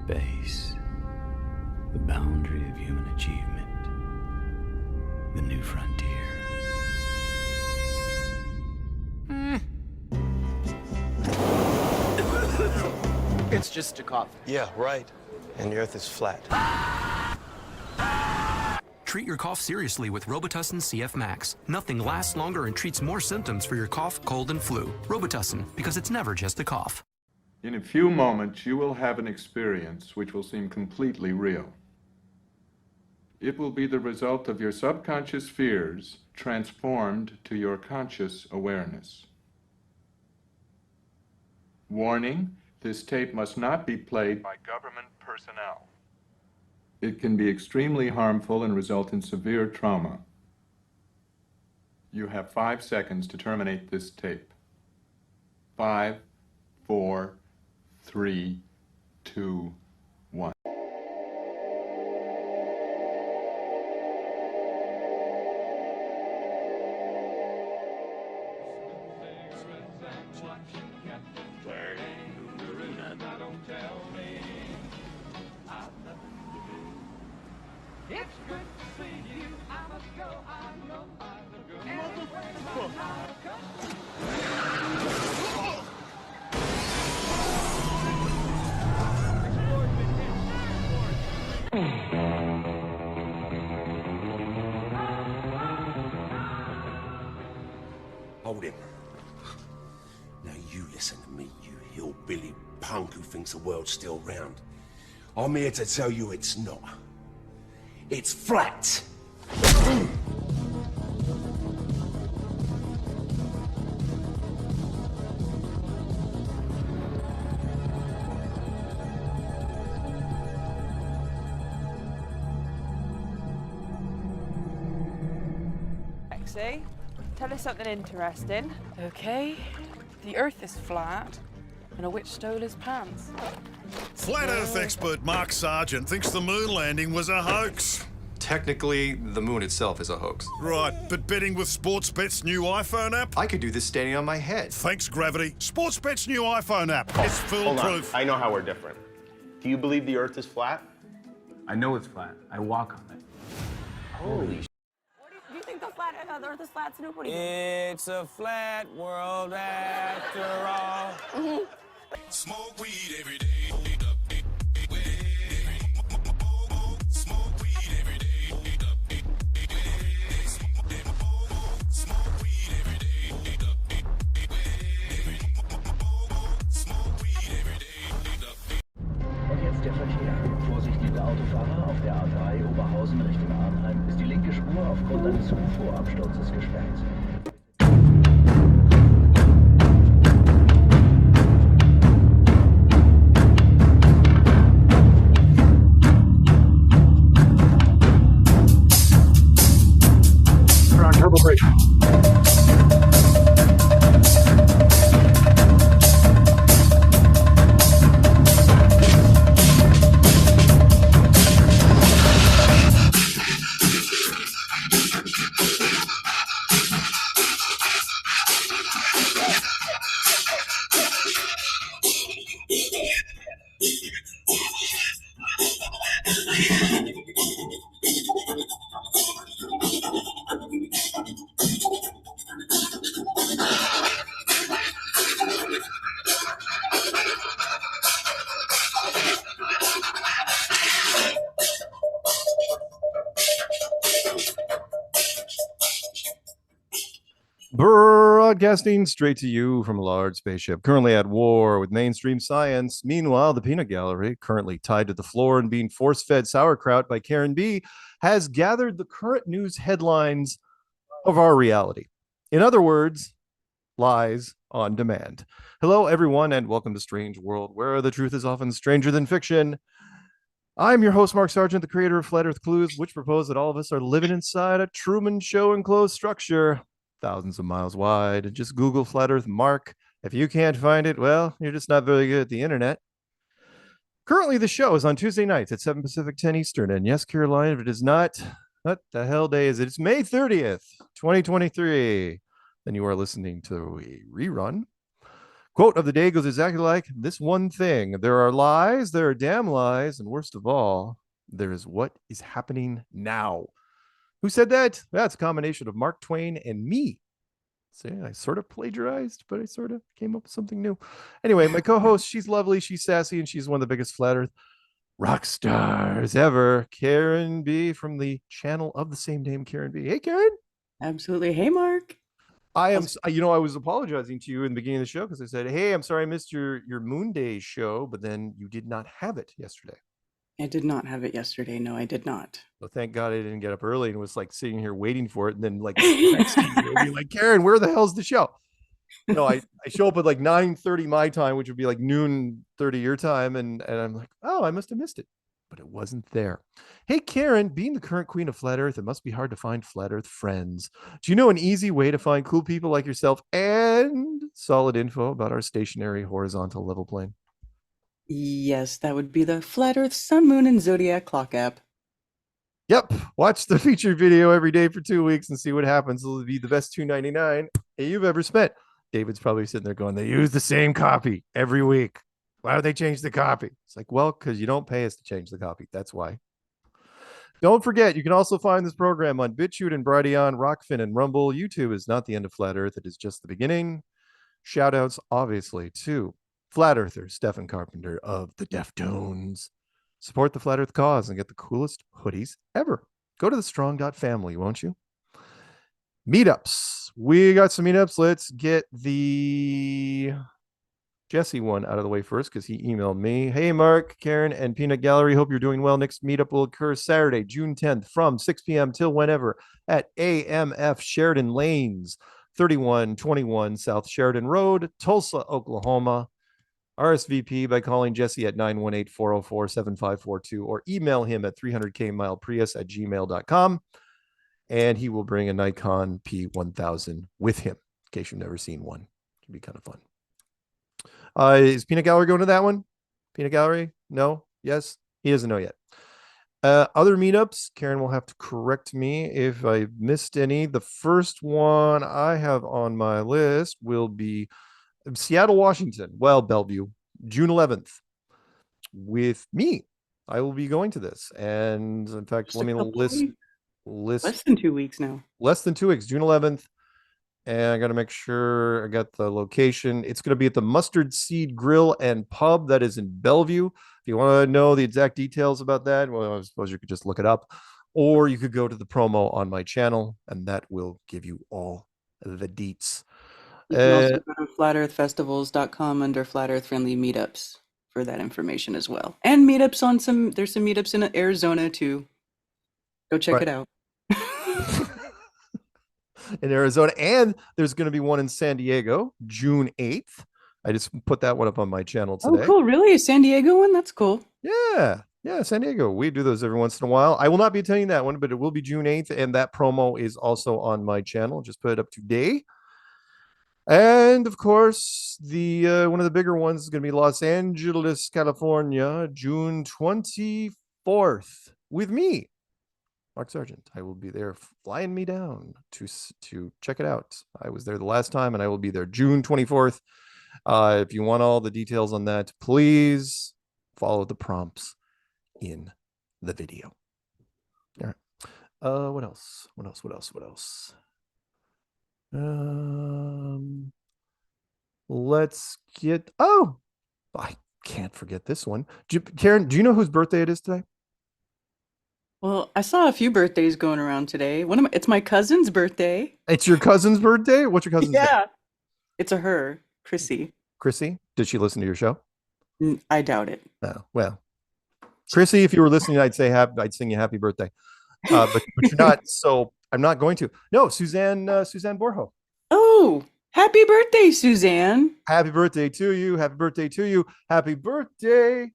Space, the boundary of human achievement, the new frontier. It's just a cough. Yeah, right. And the Earth is flat. Treat your cough seriously with Robitussin CF Max. Nothing lasts longer and treats more symptoms for your cough, cold, and flu. Robitussin, because it's never just a cough. In a few moments, you will have an experience which will seem completely real. It will be the result of your subconscious fears transformed to your conscious awareness. Warning, this tape must not be played by government personnel. It can be extremely harmful and result in severe trauma. You have 5 seconds to terminate this tape. 5, 4, 3, 2, 1. It's good to see you. I must go. I know I must go. Hold him. Now you listen to me, you hillbilly punk who thinks the world's still round. I'm here to tell you it's not. It's flat. Lexi, tell us something interesting. Okay, the Earth is flat, and a witch stole his pants. Flat Earth expert Mark Sargent thinks the moon landing was a hoax. Technically, the moon itself is a hoax. Right, but betting with Sportsbet's new iPhone app? I could do this standing on my head. Thanks, Gravity. Sportsbet's new iPhone app. It's foolproof. I know how we're different. Do you believe the Earth is flat? I know it's flat. I walk on it. Holy sh**. Do you think the Earth is flat, Snoop? What do you It's a flat world after all. Smoke weed every day. Und jetzt der Verkehr. Vorsicht, liebe Autofahrer, auf der A3 Oberhausen Richtung Arnheim ist die linke Spur aufgrund eines UFO-Absturzes gesperrt. We're on turbo brake. Broadcasting straight to you from a large spaceship, currently at war with mainstream science. Meanwhile, the peanut gallery, currently tied to the floor and being force-fed sauerkraut by Karen B, has gathered the current news headlines of our reality. In other words, lies on demand. Hello, everyone, and welcome to Strange World, where the truth is often stranger than fiction. I'm your host, Mark Sargent, the creator of Flat Earth Clues, which propose that all of us are living inside a Truman Show enclosed structure, thousands of miles wide. Just Google Flat Earth Mark. If you can't find it, well, you're just not very good at the internet. Currently, the show is on Tuesday nights at 7 Pacific, 10 Eastern. And yes, Carolina, if it is not, what the hell day is it? It's May 30th, 2023. Then you are listening to a rerun. Quote of the day goes exactly like this one thing. There are lies, there are damn lies, and worst of all, there is what is happening now. Who said that? That's a combination of Mark Twain and me. See, I sort of plagiarized, but I sort of came up with something new. Anyway, my co-host, she's lovely, she's sassy, and she's one of the biggest flat earth rock stars ever. Karen B from the channel of the same name, Karen B. Hey, Karen. Absolutely. Hey, Mark. I was apologizing to you in the beginning of the show because I said, hey, I'm sorry I missed your Moon Day show, but then you did not have it yesterday. I did not have it yesterday. No, I did not. Well, thank God I didn't get up early and was like sitting here waiting for it. And then like texting you and be like, Karen, where the hell's the show? No, I show up at like 9:30 my time, which would be like noon 30 your time. And I'm like, oh, I must have missed it. But it wasn't there. Hey, Karen, being the current queen of flat earth, it must be hard to find flat earth friends. Do you know an easy way to find cool people like yourself and solid info about our stationary horizontal level plane? Yes, that would be the Flat Earth Sun, Moon, and Zodiac Clock app. Yep. Watch the featured video every day for 2 weeks and see what happens. It'll be the best $2.99 you've ever spent. David's probably sitting there going, they use the same copy every week. Why would they change the copy? It's like, well, because you don't pay us to change the copy. That's why. Don't forget, you can also find this program on BitChute and Brighteon, Rockfin, and Rumble. YouTube is not the end of Flat Earth. It is just the beginning. Shout outs, obviously, to Flat Earther Stephen Carpenter of the Deftones. Support the Flat Earth cause and get the coolest hoodies ever. Go to the strong.family, won't you? Meetups. We got some meetups. Let's get the Jesse one out of the way first because he emailed me. Hey, Mark, Karen, and Peanut Gallery. Hope you're doing well. Next meetup will occur Saturday, June 10th from 6 p.m. till whenever at AMF Sheridan Lanes, 3121 South Sheridan Road, Tulsa, Oklahoma. RSVP by calling Jesse at 918-404-7542 or email him at 300kmileprius@gmail.com. And he will bring a Nikon P1000 with him in case you've never seen one. It'd be kind of fun. Is Peanut Gallery going to that one? Peanut Gallery? No? Yes? He doesn't know yet. Other meetups, Karen will have to correct me if I missed any. The first one I have on my list will be Seattle, Washington. Well, Bellevue, June 11th. With me, I will be going to this. And in fact, let me list. Less than 2 weeks now. Less than 2 weeks, June 11th. And I got to make sure I got the location. It's going to be at the Mustard Seed Grill and Pub that is in Bellevue. If you want to know the exact details about that, well, I suppose you could just look it up. Or you could go to the promo on my channel, and that will give you all the deets. You can also go to flatearthfestivals.com under Flat Earth Friendly Meetups for that information as well. And meetups on there's some meetups in Arizona too. Go check it out. In Arizona, and there's going to be one in San Diego, June 8th. I just put that one up on my channel today. Oh, cool. Really? A San Diego one? That's cool. Yeah, San Diego. We do those every once in a while. I will not be attending that one, but it will be June 8th, and that promo is also on my channel. Just put it up today. And of course, the one of the bigger ones is going to be Los Angeles, California, June 24th with me, Mark Sargent. I will be there flying me down to check it out. I was there the last time, and I will be there June 24th. If you want all the details on that, please follow the prompts in the video. All right. What else? Let's get. Oh, I can't forget this one. Karen, do you know whose birthday it is today? Well, I saw a few birthdays going around today. It's my cousin's birthday. It's your cousin's birthday? What's your cousin's name? Yeah. It's a her, Chrissy. Chrissy? Did she listen to your show? I doubt it. Oh, well. Chrissy, if you were listening, I'd sing you happy birthday. But you're not, so I'm not going to. No, Suzanne Borjo. Oh, happy birthday, Suzanne. Happy birthday to you. Happy birthday to you. Happy birthday.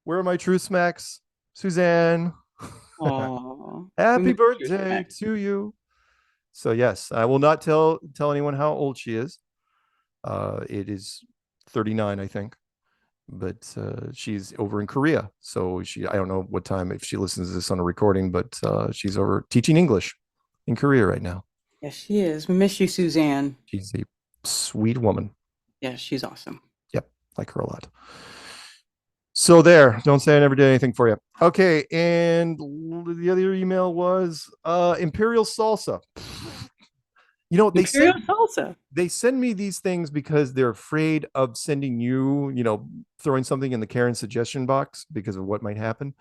Where are my truth smacks? Suzanne. Aww. Happy birthday to you. So yes, I will not tell anyone how old she is. It is 39, I think, but she's over in Korea. So I don't know what time if she listens to this on a recording, but she's over teaching English in Korea right now. Yes, she is. We miss you, Suzanne. She's a sweet woman. Yeah, she's awesome. Like her a lot. So there, don't say I never did anything for you. Okay, and the other email was Imperial Salsa. You know, Imperial Salsa. They send me these things because they're afraid of sending you, throwing something in the Karen suggestion box because of what might happen.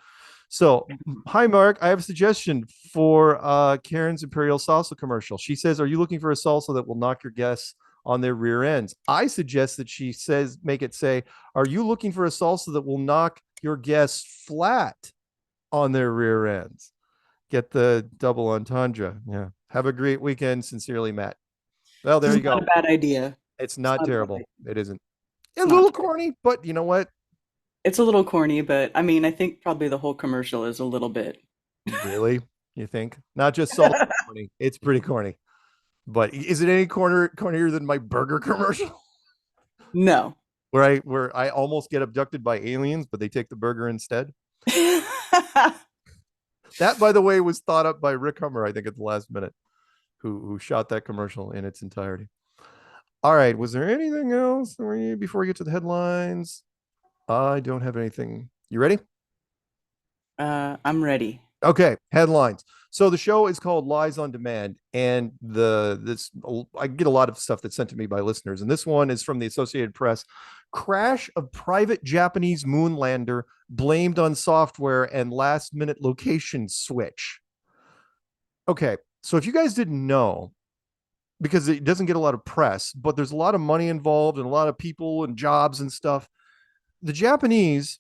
So, hi, Mark. I have a suggestion for Karen's Imperial Salsa commercial. She says, are you looking for a salsa that will knock your guests on their rear ends? I suggest that she says, make it say, are you looking for a salsa that will knock your guests flat on their rear ends? Get the double entendre. Yeah. Have a great weekend. Sincerely, Matt. Well, there you go. Not a bad idea. It's not terrible. It isn't. It's a little corny, but you know what? It's a little corny, but I mean, I think probably the whole commercial is a little bit. Really? You think? Not just salsa corny. It's pretty corny. But is it any cornier than my burger commercial? No. Where I almost get abducted by aliens, but they take the burger instead. That, by the way, was thought up by Rick Hummer, I think, at the last minute, who shot that commercial in its entirety. All right. Was there anything else before we get to the headlines? I don't have anything. You ready? I'm ready. Okay, headlines. So the show is called Lies on Demand, and I get a lot of stuff that's sent to me by listeners, and this one is from the Associated Press. Crash of private Japanese moon lander blamed on software and last-minute location switch. Okay, so if you guys didn't know, because it doesn't get a lot of press, but there's a lot of money involved and a lot of people and jobs and stuff. The Japanese,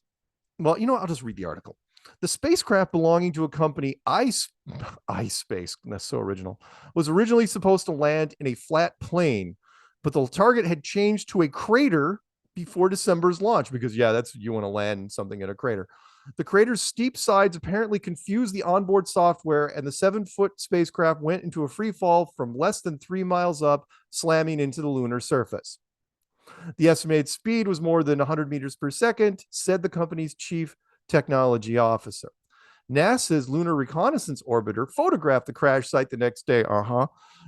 well, I'll just read the article. The spacecraft belonging to a company, iSpace, that's so original, was originally supposed to land in a flat plane, but the target had changed to a crater before December's launch because, you want to land something in a crater. The crater's steep sides apparently confused the onboard software, and the 7-foot spacecraft went into a free fall from less than 3 miles up, slamming into the lunar surface. The estimated speed was more than 100 meters per second, said the company's chief technology officer. NASA's Lunar Reconnaissance Orbiter photographed the crash site the next day,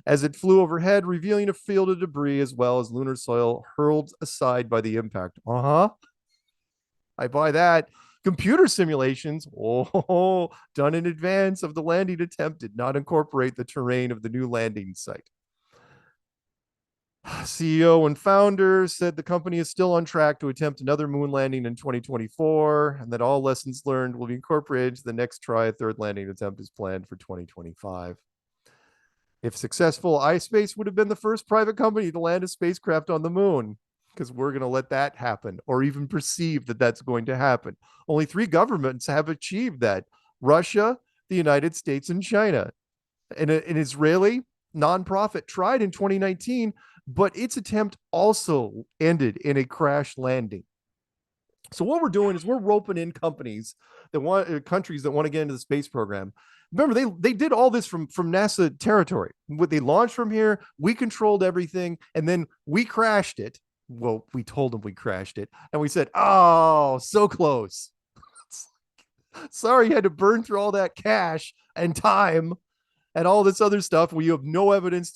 as it flew overhead, revealing a field of debris as well as lunar soil hurled aside by the impact. I buy that. Computer simulations, done in advance of the landing attempt, did not incorporate the terrain of the new landing site. CEO and founder said the company is still on track to attempt another moon landing in 2024, and that all lessons learned will be incorporated to the next try. A third landing attempt is planned for 2025. If successful, iSpace would have been the first private company to land a spacecraft on the moon, because we're going to let that happen, or even perceive that that's going to happen. Only 3 governments have achieved that: Russia, the United States, and China. And an Israeli nonprofit tried in 2019, but its attempt also ended in a crash landing. So what we're doing is we're roping in countries that want to get into the space program. Remember, they did all this from NASA territory. They launched from here, we controlled everything, and then we crashed it. Well, we told them we crashed it, and we said, "Oh, so close." Sorry, you had to burn through all that cash and time and all this other stuff where you have no evidence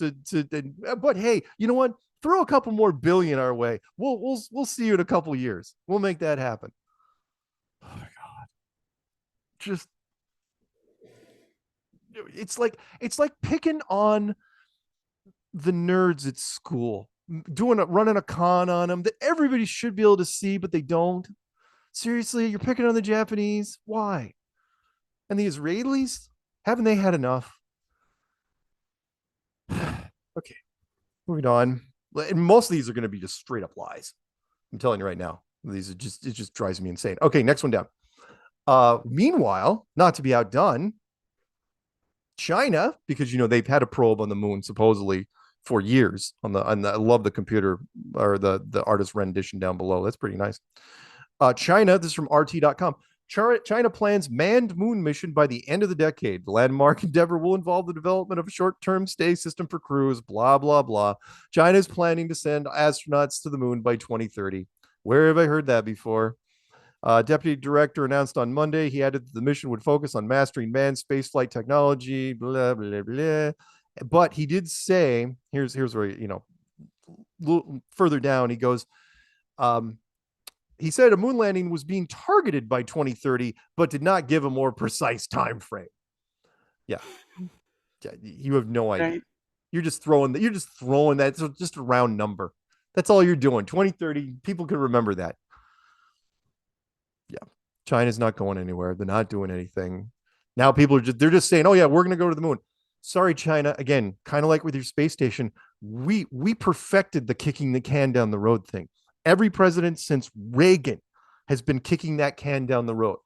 but hey, you know what? Throw a couple more billion our way. We'll see you in a couple years. We'll make that happen. Oh my God. Just it's like picking on the nerds at school, running a con on them that everybody should be able to see, but they don't. Seriously, you're picking on the Japanese? Why? And the Israelis? Haven't they had enough? Okay, moving on. And most of these are going to be just straight up lies. I'm telling you right now. It just drives me insane. Okay, next one down. Meanwhile, not to be outdone, China, because they've had a probe on the moon supposedly for years I love the computer or the artist rendition down below. That's pretty nice. China, this is from RT.com. China plans manned moon mission by the end of the decade. The landmark endeavor will involve the development of a short-term stay system for crews, blah, blah, blah. China is planning to send astronauts to the moon by 2030. Where have I heard that before? Deputy director announced on Monday. He added that the mission would focus on mastering manned spaceflight technology, blah, blah, blah. But he did say, here's where, further down, he goes, he said a moon landing was being targeted by 2030, but did not give a more precise time frame. Yeah, you have no idea. Right. You're just throwing that. So just a round number. That's all you're doing. 2030, people can remember that. Yeah, China's not going anywhere. They're not doing anything. Now people they're just saying, oh yeah, we're going to go to the moon. Sorry, China. Again, kind of like with your space station, we perfected the kicking the can down the road thing. Every president since Reagan has been kicking that can down the road.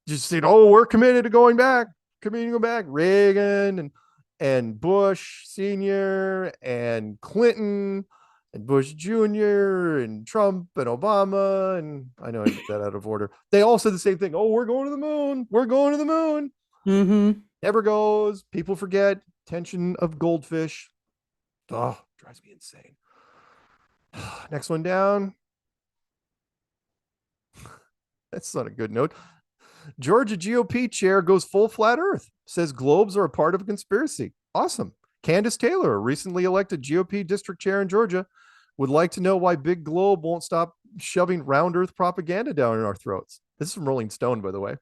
Just saying, oh, we're committed to going back. Committed to go back. Reagan and Bush Sr. and Clinton and Bush Jr. and Trump and Obama. And I know I did that out of order. They all said the same thing. Oh, we're going to the moon. We're going to the moon. Mm-hmm. Never goes. People forget. Tension of goldfish. Oh, drives me insane. Next one down. That's not a good note. Georgia GOP chair goes full flat earth. Says globes are a part of a conspiracy. Awesome. Candace Taylor, a recently elected GOP district chair in Georgia, would like to know why Big Globe won't stop shoving round earth propaganda down in our throats. This is from Rolling Stone, by the way.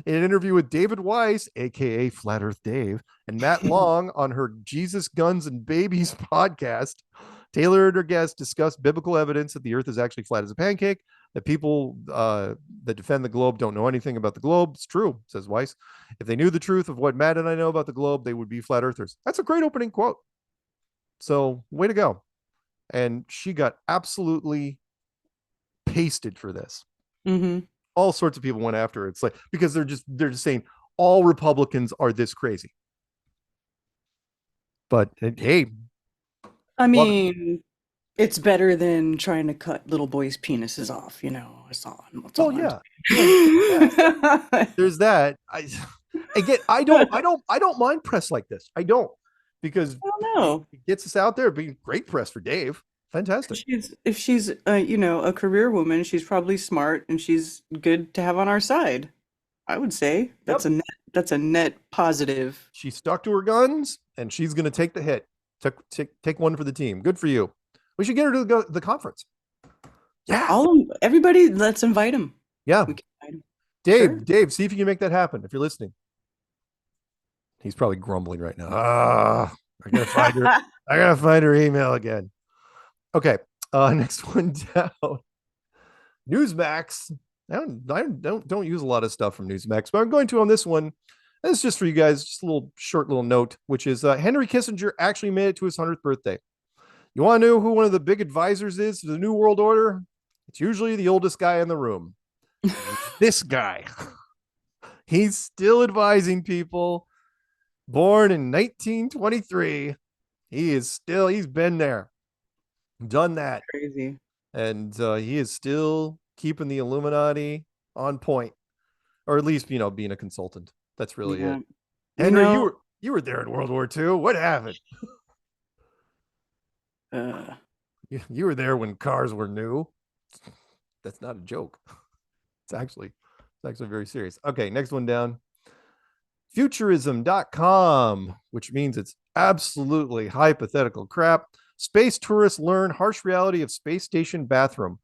In an interview with David Weiss, aka Flat Earth Dave, and Matt Long on her Jesus, Guns, and Babies podcast, Taylor and her guests discussed biblical evidence that the earth is actually flat as a pancake, that people that defend the globe don't know anything about the globe. It's true, says Weiss. If they knew the truth of what Matt and I know about the globe, they would be flat earthers. That's a great opening quote. So way to go. And she got absolutely pasted for this. Mm-hmm. All sorts of people went after her. It's like, because they're just saying all Republicans are this crazy. But hey, I mean, it's better than trying to cut little boys' penises off, It's all. Yeah. There's that. I don't mind press like this. I don't, because it gets us out there. Being great press for Dave. Fantastic. If she's a career woman, she's probably smart and she's good to have on our side. I would say that's a net positive. She stuck to her guns and she's going to take the hit. Take one for the team. Good for you. We should get her to the conference. Yeah. Everybody, let's invite him. Yeah. We can invite him. Dave, Sure. Dave, see if you can make that happen if you're listening. He's probably grumbling right now. I gotta find her. I gotta find her email again. Okay. Next one down. Newsmax. I don't use a lot of stuff from Newsmax, but I'm going to on this one. This is just for you guys, just a short little note, which is Henry Kissinger actually made it to his 100th birthday. You want to know who one of the big advisors is to the New World Order? It's usually the oldest guy in the room. This guy. He's still advising people. Born in 1923. He's been there. Done that. Crazy. And he is still keeping the Illuminati on point. Or at least, being a consultant. That's really it. Henry, you were there in World War II. What happened? You were there when cars were new. That's not a joke. It's actually very serious. Okay, next one down. Futurism.com, which means it's absolutely hypothetical crap. Space tourists learn harsh reality of space station bathroom.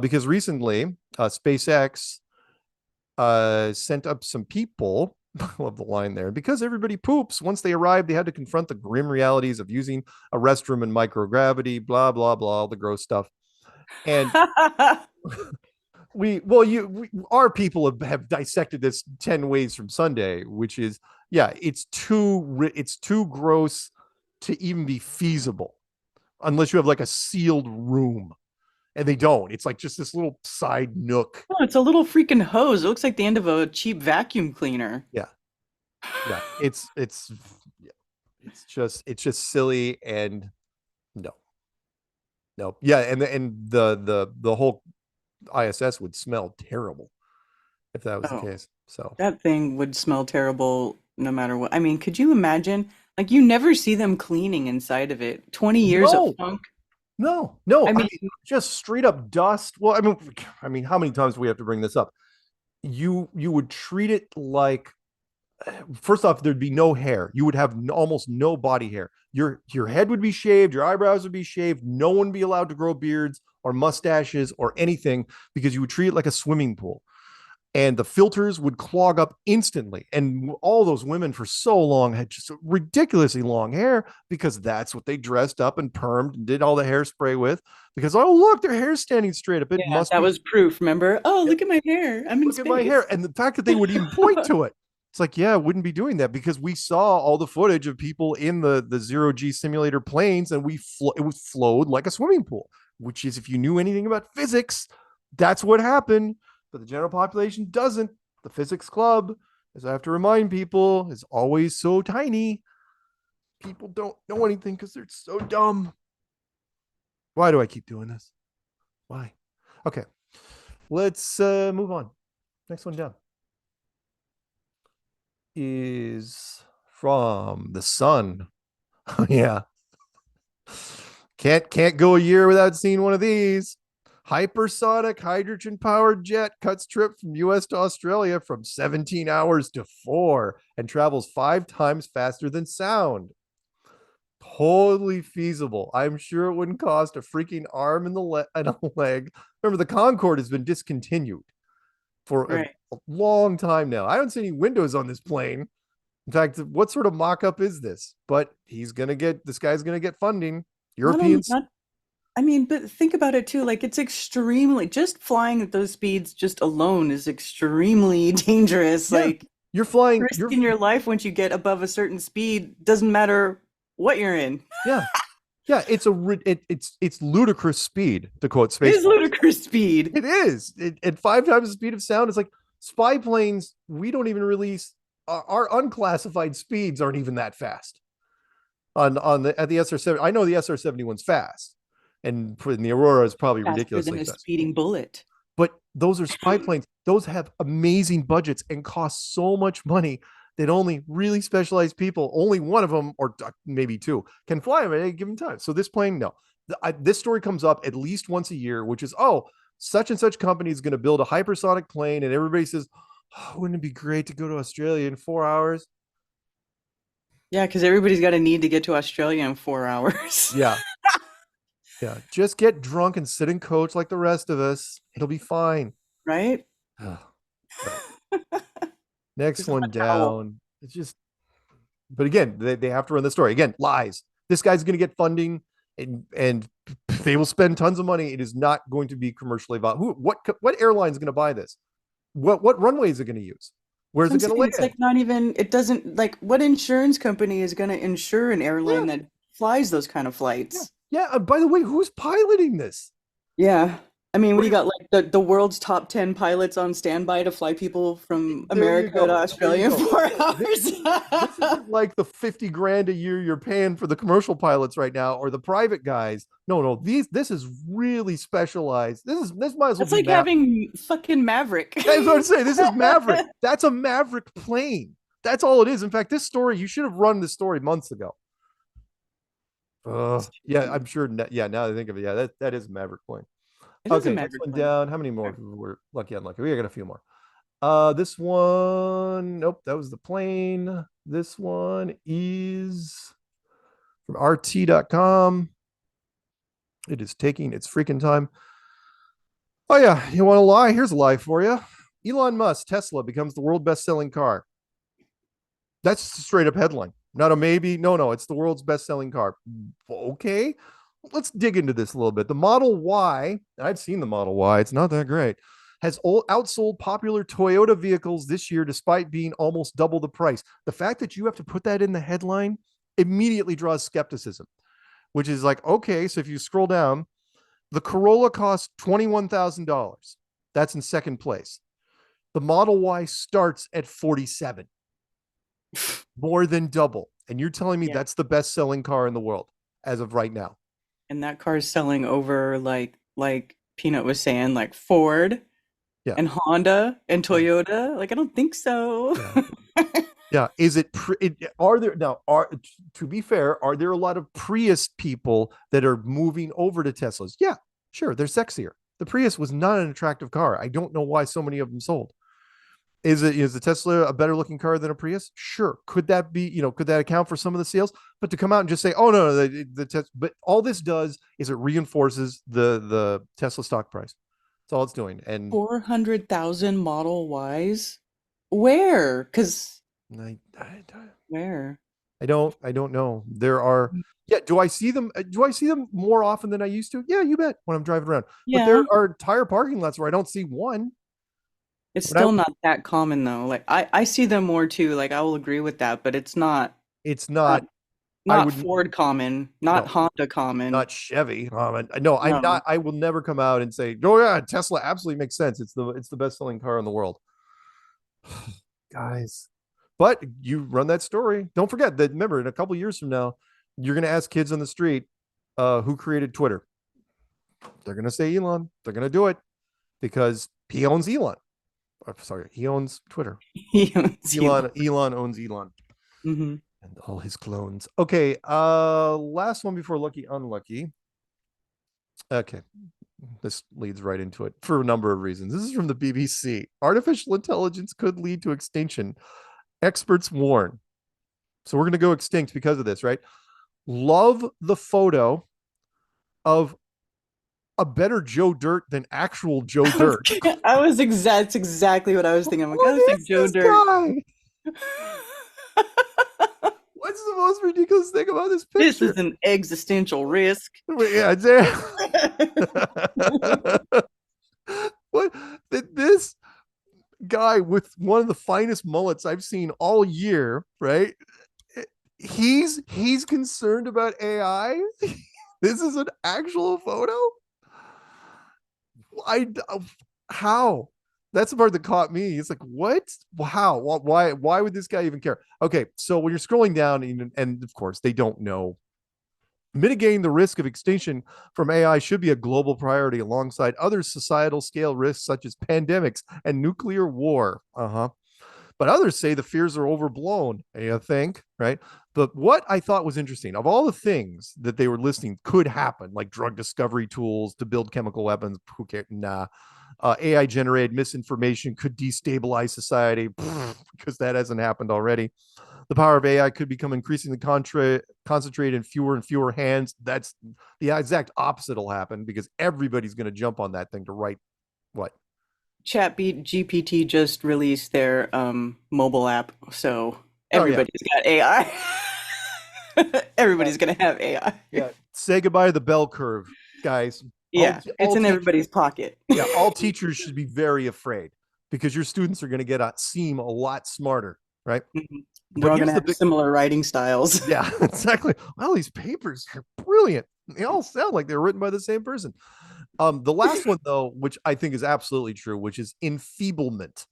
Because recently, SpaceX sent up some people. I love the line there. Because everybody poops, once they arrived, they had to confront the grim realities of using a restroom in microgravity, blah, blah, blah, all the gross stuff. And our people have dissected this 10 ways from Sunday, which is, it's too gross to even be feasible unless you have like a sealed room. And they don't. It's like just this little side nook. Oh, it's a little freaking hose. It looks like the end of a cheap vacuum cleaner. Yeah. It's just silly and no. Yeah, and the whole ISS would smell terrible if that was the case. So that thing would smell terrible no matter what. I mean, could you imagine? Like, you never see them cleaning inside of it. 20 years of funk. No. I mean, just straight up dust. Well, I mean, how many times do we have to bring this up? You would treat it like, first off, there'd be no hair. You would have almost no body hair. Your head would be shaved. Your eyebrows would be shaved. No one would be allowed to grow beards or mustaches or anything because you would treat it like a swimming pool. And the filters would clog up instantly. And all those women for so long had just ridiculously long hair because that's what they dressed up and permed and did all the hairspray with. Because, oh, look, their hair's standing straight up. It must that be. was proof, remember? Oh, look at my hair. I'm in Look space. at my hair. And the fact that they would even point to it. It's like, yeah, I wouldn't be doing that because we saw all the footage of people in the zero-G simulator planes and it was flowed like a swimming pool, which is, if you knew anything about physics, that's what happened. But the general population doesn't. The physics club, as I have to remind people, is always so tiny. People don't know anything because they're so dumb. Why do I keep doing this? Why? Okay. Let's move on. Next one down is from the Sun. Oh, yeah. Can't go a year without seeing one of these. Hypersonic hydrogen-powered jet cuts trip from US to Australia from 17 hours to 4 and travels 5 times faster than sound. Totally feasible. I'm sure it wouldn't cost a freaking arm and a leg. Remember, the Concorde has been discontinued for a long time now. I don't see any windows on this plane. In fact, what sort of mock-up is this? But this guy's gonna get funding. Europeans. But think about it too. Like, it's extremely, just flying at those speeds just alone is extremely dangerous. Yeah. Like, you're flying, risking your life once you get above a certain speed. Doesn't matter what you're in. Yeah. Yeah, it's ludicrous speed, to quote Space. It is ludicrous speed. It is. At 5 times the speed of sound, it's like spy planes, we don't even release, our unclassified speeds aren't even that fast. At the SR-70, I know the SR-71's fast. And in the Aurora is probably ridiculous. Faster than a speeding bullet. But those are spy planes. Those have amazing budgets and cost so much money that only really specialized people, only one of them or maybe 2, can fly them at any given time. So this plane, no. This story comes up at least once a year, which is, such and such company is going to build a hypersonic plane. And everybody says, wouldn't it be great to go to Australia in 4 hours? Yeah, because everybody's got a need to get to Australia in 4 hours. Yeah. Yeah, just get drunk and sit in coach like the rest of us. It'll be fine. Right? Next one down. It's just, but again, they have to run the story. Again, lies. This guy's going to get funding and they will spend tons of money. It is not going to be commercially viable. What airline is going to buy this? What runway is it going to use? Where's it going to land? It's like not even, it doesn't, like, what insurance company is going to insure an airline that flies those kind of flights? Yeah. By the way, who's piloting this? Yeah. I mean, we got like the world's top 10 pilots on standby to fly people from America to Australia in 4 hours. This isn't like the 50 grand a year you're paying for the commercial pilots right now or the private guys. No. This is really specialized. This might as well It's like having fucking Maverick. I was going to say, this is Maverick. That's a Maverick plane. That's all it is. In fact, this story, you should have run this story months ago. Yeah, I'm sure. Yeah, now that I think of it, that is a Maverick plane. Okay, next one down. How many more? We're lucky, unlucky. We got a few more. This one, nope, that was the plane. This one is from RT.com. It is taking its freaking time. Oh yeah, you want to lie? Here's a lie for you. Elon Musk, Tesla becomes the world best-selling car. That's a straight up headline. Not a maybe. No, it's the world's best-selling car. Okay, let's dig into this a little bit. The Model Y, I've seen the Model Y. It's not that great. Has outsold popular Toyota vehicles this year despite being almost double the price. The fact that you have to put that in the headline immediately draws skepticism, which is like, okay, so if you scroll down, the Corolla costs $21,000. That's in second place. The Model Y starts at $47,000. More than double. And you're telling me that's the best-selling car in the world as of right now. And that car is selling over like Peanut was saying, like Ford and Honda and Toyota. Like, I don't think so. Yeah. Is it, to be fair, are there a lot of Prius people that are moving over to Teslas? Yeah, sure. They're sexier. The Prius was not an attractive car. I don't know why so many of them sold. Is the Tesla a better looking car than a Prius? Sure. Could that be, could that account for some of the sales? But to come out and just say, oh no, but all this does is it reinforces the Tesla stock price. That's all it's doing. And 400,000 Model Ys? Where? Because where? I don't know. There are, do I see them? Do I see them more often than I used to? Yeah, you bet, when I'm driving around. Yeah. But there are entire parking lots where I don't see one. It's still not that common though. Like I see them more too. Like I will agree with that, but it's not Ford common, not Honda common, not Chevy common. No, I'm not. I will never come out and say, oh yeah, Tesla absolutely makes sense. It's the best selling car in the world. Guys, but you run that story. Don't forget that. Remember, in a couple years from now, you're going to ask kids on the street who created Twitter. They're going to say Elon. They're going to do it because he owns Elon. Sorry, he owns Twitter. Elon owns Elon. Mm-hmm. And all his clones. Okay, last one before Lucky Unlucky. Okay, this leads right into it for a number of reasons. This is from the BBC. Artificial intelligence could lead to extinction. Experts warn. So we're going to go extinct because of this, right? Love the photo of a better Joe Dirt than actual Joe Dirt. That's exactly what I was thinking. I'm like, I was like Joe Dirt. What's the most ridiculous thing about this picture? This is an existential risk. Yeah, exactly. What? This guy with one of the finest mullets I've seen all year, right? He's concerned about AI. This is an actual photo. How? That's the part that caught me. It's like, what? How? Why would this guy even care? Okay, so when you're scrolling down, and of course they don't know, mitigating the risk of extinction from AI should be a global priority alongside other societal scale risks such as pandemics and nuclear war. But others say the fears are overblown. You think, right? But what I thought was interesting, of all the things that they were listing could happen, like drug discovery tools to build chemical weapons, who cares? Nah. AI generated misinformation could destabilize society because that hasn't happened already. The power of AI could become increasingly concentrated in fewer and fewer hands. That's the exact opposite will happen because everybody's going to jump on that thing to write what? GPT just released their mobile app, so everybody's got AI. Everybody's going to have AI. Yeah. Say goodbye to the bell curve, guys. Yeah, it's in everybody's pocket. Yeah, all teachers should be very afraid because your students are going to seem a lot smarter, right? Mm-hmm. They're all going to have similar writing styles. Yeah, exactly. Well, these papers are brilliant. They all sound like they're written by the same person. The last one, though, which I think is absolutely true, which is enfeeblement.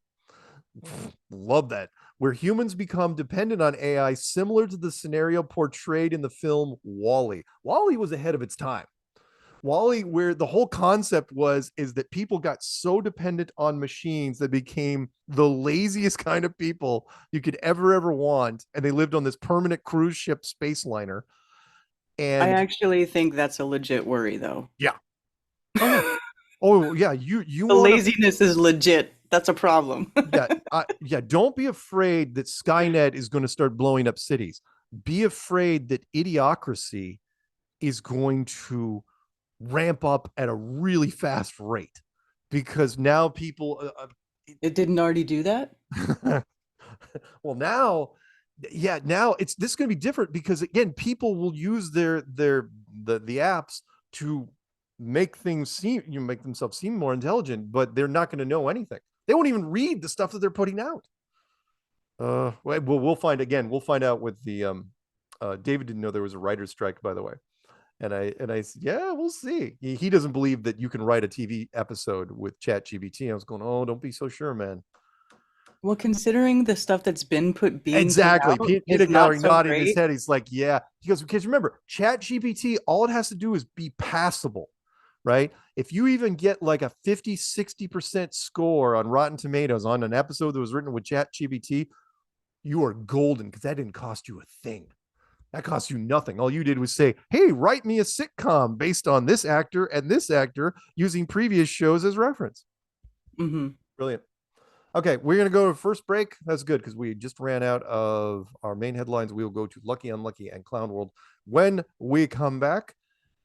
Love that. Where humans become dependent on AI, similar to the scenario portrayed in the film WALL-E. WALL-E was ahead of its time. WALL-E, where the whole concept is that people got so dependent on machines that became the laziest kind of people you could ever want, and they lived on this permanent cruise ship space liner. And I actually think that's a legit worry, though. Yeah. Oh yeah, you the laziness is legit. That's a problem. Yeah. Don't be afraid that Skynet is going to start blowing up cities. Be afraid that idiocracy is going to ramp up at a really fast rate because now people. It didn't already do that. Well, now this is going to be different because again, people will use the apps to make themselves seem more intelligent, but they're not going to know anything. They won't even read the stuff that they're putting out. We'll find out with the David didn't know there was a writer's strike, by the way. And I said, yeah, we'll see. He doesn't believe that you can write a TV episode with ChatGPT. I was going, oh, don't be so sure, man. Well, considering the stuff that's been exactly, Peter Gallery nodding his head. He's like, yeah. He goes, because remember, ChatGPT, all it has to do is be passable, right? If you even get like a 50-60% score on Rotten Tomatoes on an episode that was written with ChatGPT, you are golden because that didn't cost you a thing. That cost you nothing. All you did was say, hey, write me a sitcom based on this actor and this actor using previous shows as reference. Mm-hmm. Brilliant. Okay, we're going to go to first break. That's good because we just ran out of our main headlines. We'll go to Lucky, Unlucky, and Clown World when we come back.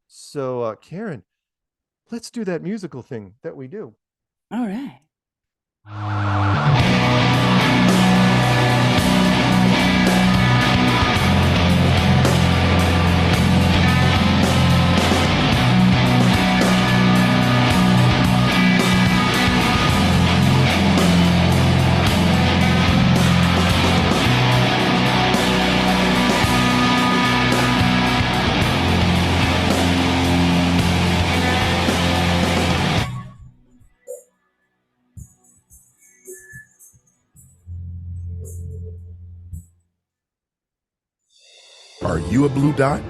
So, Karen, let's do that musical thing that we do. All right. Are you a blue dot?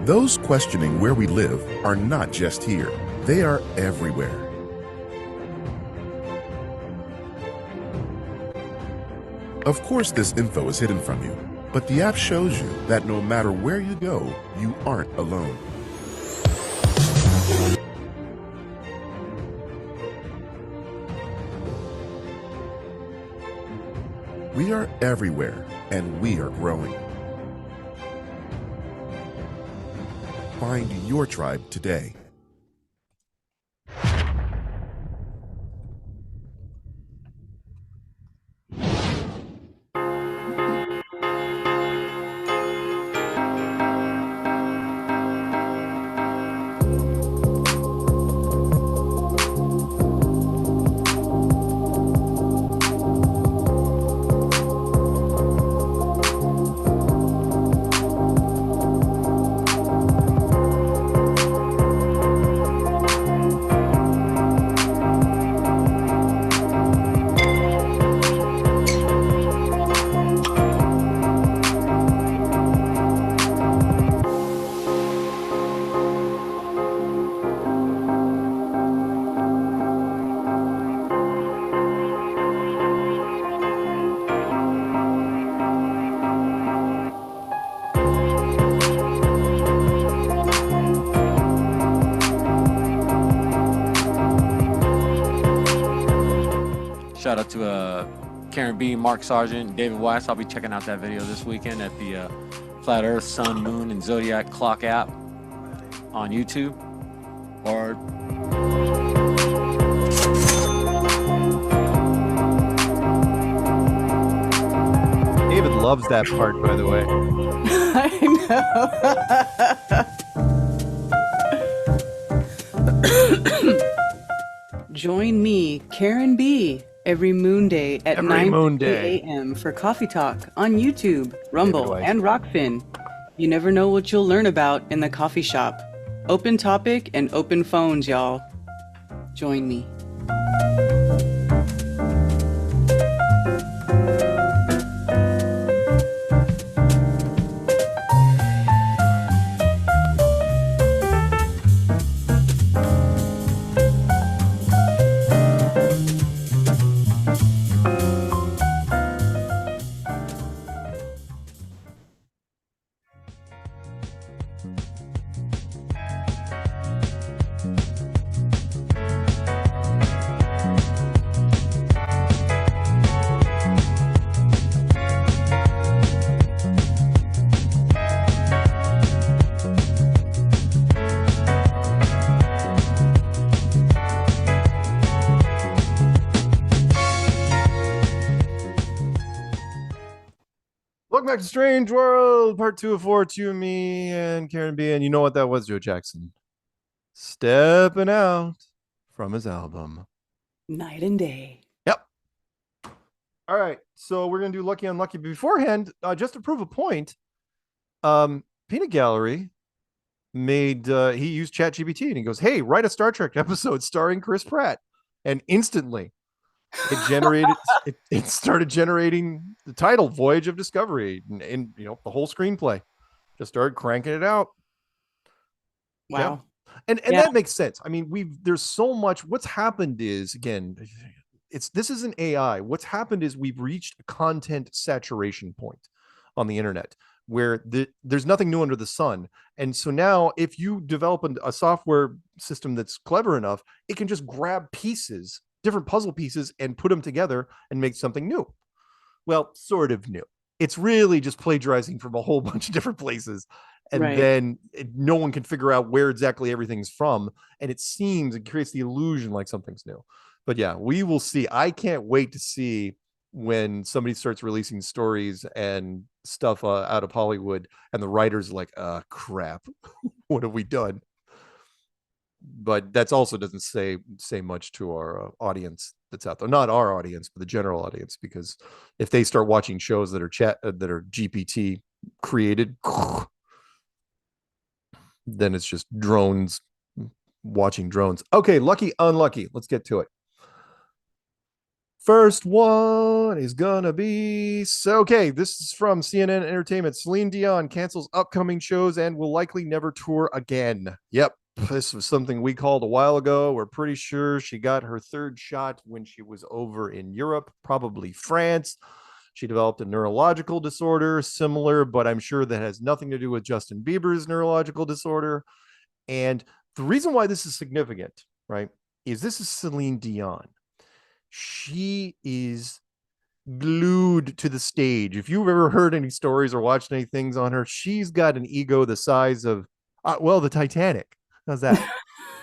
Those questioning where we live are not just here. They are everywhere. Of course, this info is hidden from you, but the app shows you that no matter where you go, you aren't alone. We are everywhere, and we are growing. Find your tribe today. Shout out to Karen B, Mark Sargent, and David Weiss. I'll be checking out that video this weekend at the Flat Earth, Sun, Moon, and Zodiac Clock app on YouTube. Or David loves that part, by the way. I know. Join me, Karen B, every moon day at 9:50 a.m. for Coffee Talk on YouTube, Rumble, and Rockfin. You never know what you'll learn about in the coffee shop. Open topic and open phones, y'all. Join me. Welcome back to Strange World, part 2 of 4, to me and Karen B. And you know what that was, Joe Jackson? Stepping out from his album. Night and Day. Yep. All right, so we're going to do Lucky Unlucky. Beforehand, just to prove a point, Peanut Gallery made, he used ChatGPT and he goes, hey, write a Star Trek episode starring Chris Pratt. And instantly, it generated it started generating the title Voyage of Discovery, and you know, the whole screenplay just started cranking it out. Wow. Yeah. And that makes sense. I mean, there's so much. What's happened is, again, this isn't AI. What's happened is we've reached a content saturation point on the internet where there's nothing new under the sun. And so now if you develop a software system that's clever enough, it can just grab pieces, different puzzle pieces, and put them together and make something new. Well, sort of new. It's really just plagiarizing from a whole bunch of different places. And then no one can figure out where exactly everything's from. And it creates the illusion like something's new. But yeah, we will see. I can't wait to see when somebody starts releasing stories and stuff out of Hollywood and the writers are like, crap, what have we done? But that's also doesn't say much to our audience that's out there. Not our audience, but the general audience, because if they start watching shows that are GPT created, then it's just drones watching drones. Okay, lucky, unlucky. Let's get to it. First one is gonna be okay. This is from CNN Entertainment. Celine Dion cancels upcoming shows and will likely never tour again. Yep, this was something we called a while ago. We're pretty sure she got her third shot when she was over in Europe, probably France. She developed a neurological disorder similar, but I'm sure that has nothing to do with Justin Bieber's neurological disorder. And the reason why this is significant, right, is this is Celine Dion. She is glued to the stage. If you've ever heard any stories or watched any things on her, she's got an ego the size of, the Titanic. How's that?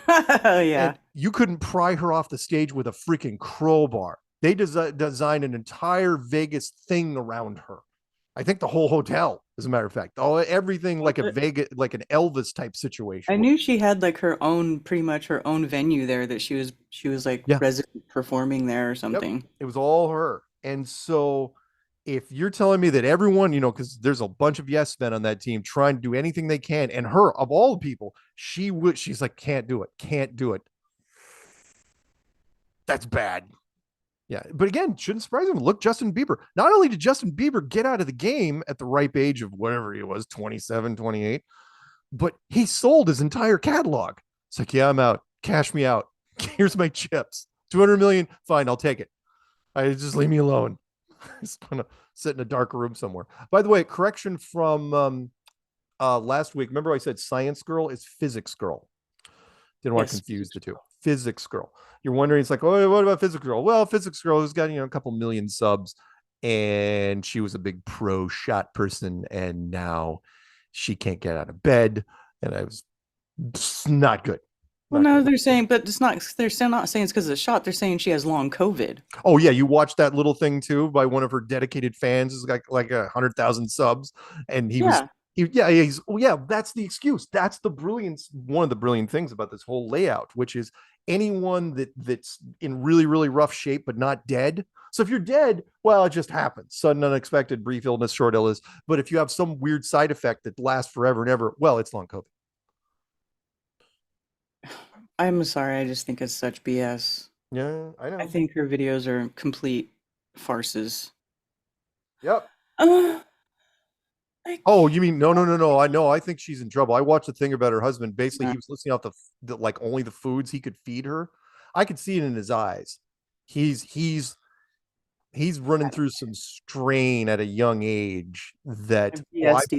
Yeah. And you couldn't pry her off the stage with a freaking crowbar. They designed an entire Vegas thing around her. I think the whole hotel, as a matter of fact, everything like a Vegas, like an Elvis type situation. I knew she had like pretty much her own venue there that she was like resident performing there or something. Yep. It was all her. And so if you're telling me that everyone, because there's a bunch of yes men on that team trying to do anything they can, and her, of all the people, she's like, can't do it. That's bad. Yeah, but again, shouldn't surprise him. Look, Justin Bieber. Not only did Justin Bieber get out of the game at the ripe age of whatever he was, 27, 28, but he sold his entire catalog. It's like, yeah, I'm out. Cash me out. Here's my chips. 200 million. Fine, I'll take it. Just leave me alone. Just gonna sit in a dark room somewhere. By the way, correction from last week. Remember I said science girl is physics girl. Didn't want to confuse the two. Physics girl. You're wondering, it's like, oh, what about physics girl? Well, physics girl has got, a couple million subs, and she was a big pro shot person, and now she can't get out of bed, and it's not good. Well, no, they're saying, but it's not. They're still not saying it's because of the shot. They're saying she has long COVID. Oh yeah, you watched that little thing too by one of her dedicated fans. It's like 100,000 subs, and that's the excuse. That's the brilliance. One of the brilliant things about this whole layout, which is anyone that's in really, really rough shape but not dead. So if you're dead, well, it just happens. Sudden, unexpected, brief illness, short illness. But if you have some weird side effect that lasts forever and ever, well, it's long COVID. I'm sorry, I just think it's such BS. Yeah, I know. I think her videos are complete farces. Yep. Oh, you mean no? I know. I think she's in trouble. I watched a thing about her husband. Basically, he was listing off the like only the foods he could feed her. I could see it in his eyes. He's running through some strain at a young age that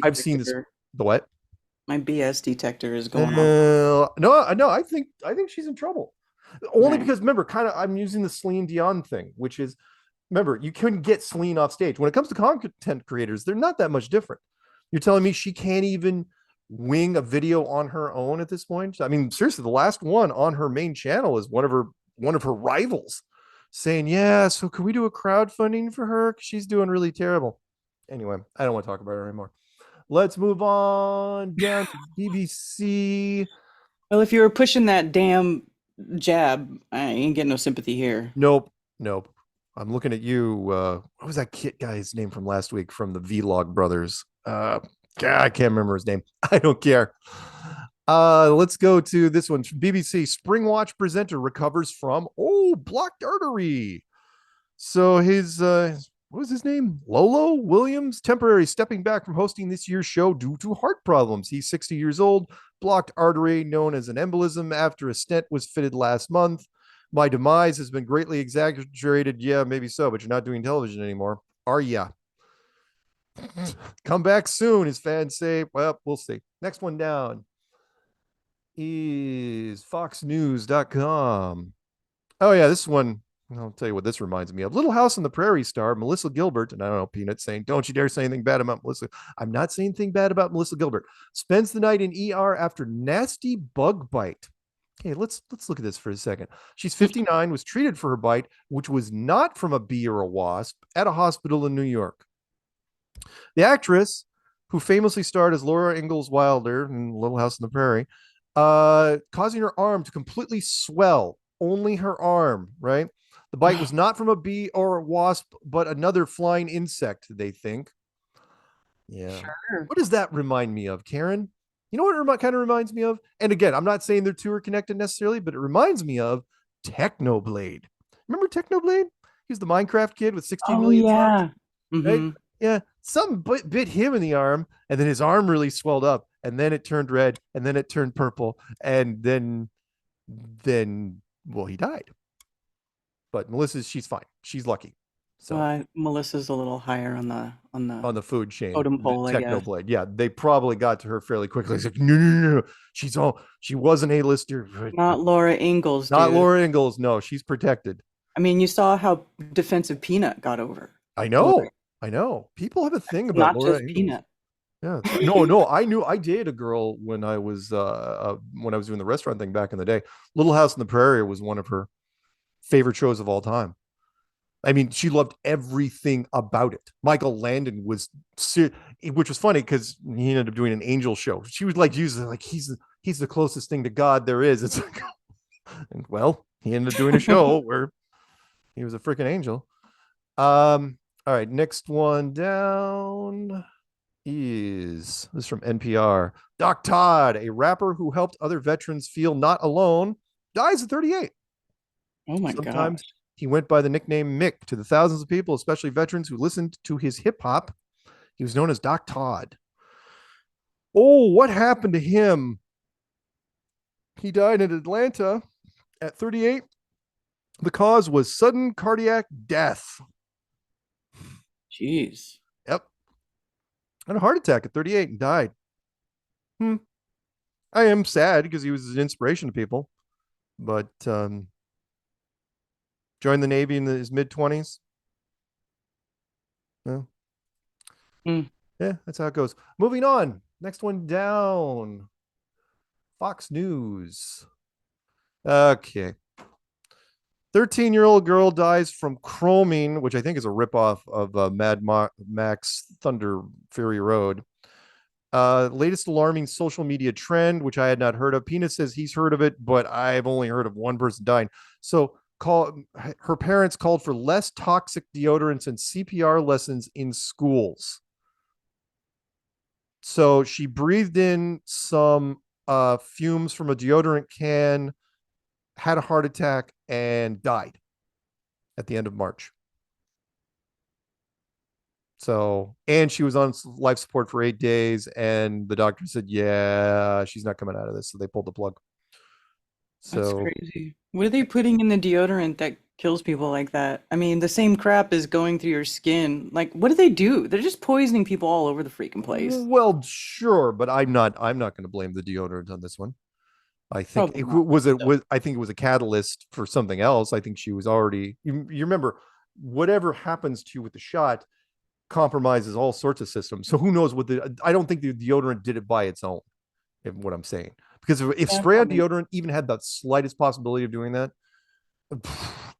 I've seen this. The what? My BS detector is going off. No, I think she's in trouble. Only because remember, I'm using the Celine Dion thing, which is, remember, you couldn't get Celine off stage. When it comes to content creators, they're not that much different. You're telling me she can't even wing a video on her own at this point? I mean, seriously, the last one on her main channel is one of her rivals saying, yeah, so can we do a crowdfunding for her? Because she's doing really terrible. Anyway, I don't want to talk about her anymore. Let's move on down to BBC. Well, if you were pushing that damn jab, I ain't getting no sympathy here. Nope. I'm looking at you. What was that kid guy's name from last week from the Vlog Brothers? I can't remember his name. I don't care. Let's go to this one. BBC. Spring Watch presenter recovers from blocked artery. So his what was his name? Lolo Williams, temporary stepping back from hosting this year's show due to heart problems. He's 60 years old, blocked artery known as an embolism after a stent was fitted last month. My demise has been greatly exaggerated. Yeah, maybe so, but you're not doing television anymore, are ya? Come back soon, his fans say. Well, we'll see. Next one down is foxnews.com. Oh, yeah, this one, I'll tell you what this reminds me of. Little House on the Prairie star Melissa Gilbert, and I don't know, Peanut saying, don't you dare say anything bad about Melissa. I'm not saying anything bad about Melissa Gilbert. Spends the night in ER after nasty bug bite. Okay, let's look at this for a second. She's 59, was treated for her bite, which was not from a bee or a wasp, at a hospital in New York. The actress, who famously starred as Laura Ingalls Wilder in Little House on the Prairie, causing her arm to completely swell. Only her arm, right? The bite was not from a bee or a wasp, but another flying insect, they think. Yeah. Sure. What does that remind me of, Karen? You know what it kind of reminds me of? And again, I'm not saying the two are connected necessarily, but it reminds me of Technoblade. Remember Technoblade? He's the Minecraft kid with 16 million subs. Right? Yeah. Something bit him in the arm, and then his arm really swelled up, and then it turned red, and then it turned purple, and then well, he died. But she's fine. She's lucky. So Melissa's a little higher on the food chain. Totem pole, I guess. Technoblade. Yeah, they probably got to her fairly quickly. It's like, no. She was an A-lister. Not Laura Ingalls. Not Laura Ingalls. No, she's protected. I mean, you saw how defensive Peanut got over. I know. People have a thing about not Laura just Ingalls. Peanut. Yeah. No. I dated a girl when I was doing the restaurant thing back in the day. Little House on the Prairie was one of her favorite shows of all time. I mean, she loved everything about it. Michael Landon was, which was funny because he ended up doing an angel show. She was like, he's the closest thing to God there is. It's like, and well, he ended up doing a show where he was a freaking angel. All right, next one down is this from NPR. Doc Todd, a rapper who helped other veterans feel not alone, dies at 38. Oh my God. He went by the nickname Mick to the thousands of people, especially veterans who listened to his hip hop. He was known as Doc Todd. Oh, what happened to him? He died in Atlanta at 38. The cause was sudden cardiac death. Jeez. Yep. Had a heart attack at 38 and died. I am sad because he was an inspiration to people, but joined the Navy in his mid-20s. Well, yeah, that's how it goes. Moving on. Next one down. Fox News. Okay. 13-year-old girl dies from chroming, which I think is a ripoff of Mad Max Thunder Fury Road. Latest alarming social media trend, which I had not heard of. Peanut says he's heard of it, but I've only heard of one person dying. So her parents called for less toxic deodorants and CPR lessons in schools. So she breathed in some fumes from a deodorant can, had a heart attack, and died at the end of March. So, and she was on life support for 8 days, and the doctor said, yeah, she's not coming out of this. So they pulled the plug. So that's crazy. What are they putting in the deodorant that kills people like that? I mean, the same crap is going through your skin. Like, what do they do? They're just poisoning people all over the freaking place. Well, sure, but I'm not going to blame the deodorant on this one. I think it was a catalyst for something else. I think she was already, you remember, whatever happens to you with the shot compromises all sorts of systems. So who knows I don't think the deodorant did it by its own, is what I'm saying. Because if spray-on deodorant even had the slightest possibility of doing that,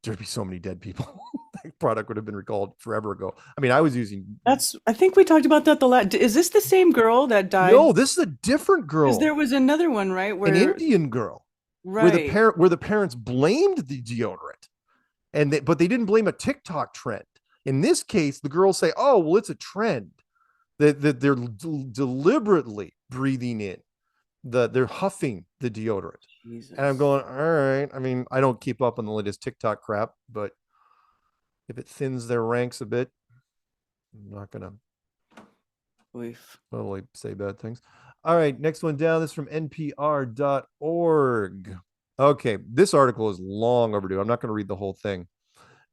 there'd be so many dead people. That product would have been recalled forever ago. I mean, I was using. I think we talked about that is this the same girl that died? No, this is a different girl. Because there was another one, right? An Indian girl, right? Where the parents blamed the deodorant, but they didn't blame a TikTok trend. In this case, the girls say, "Oh, well, it's a trend that they're deliberately breathing in." They're huffing the deodorant. Jesus. And I'm going, all right. I mean, I don't keep up on the latest TikTok crap, but if it thins their ranks a bit, I'm not gonna totally say bad things. All right, next one down. This is from npr.org. Okay, this article is long overdue. I'm not going to read the whole thing,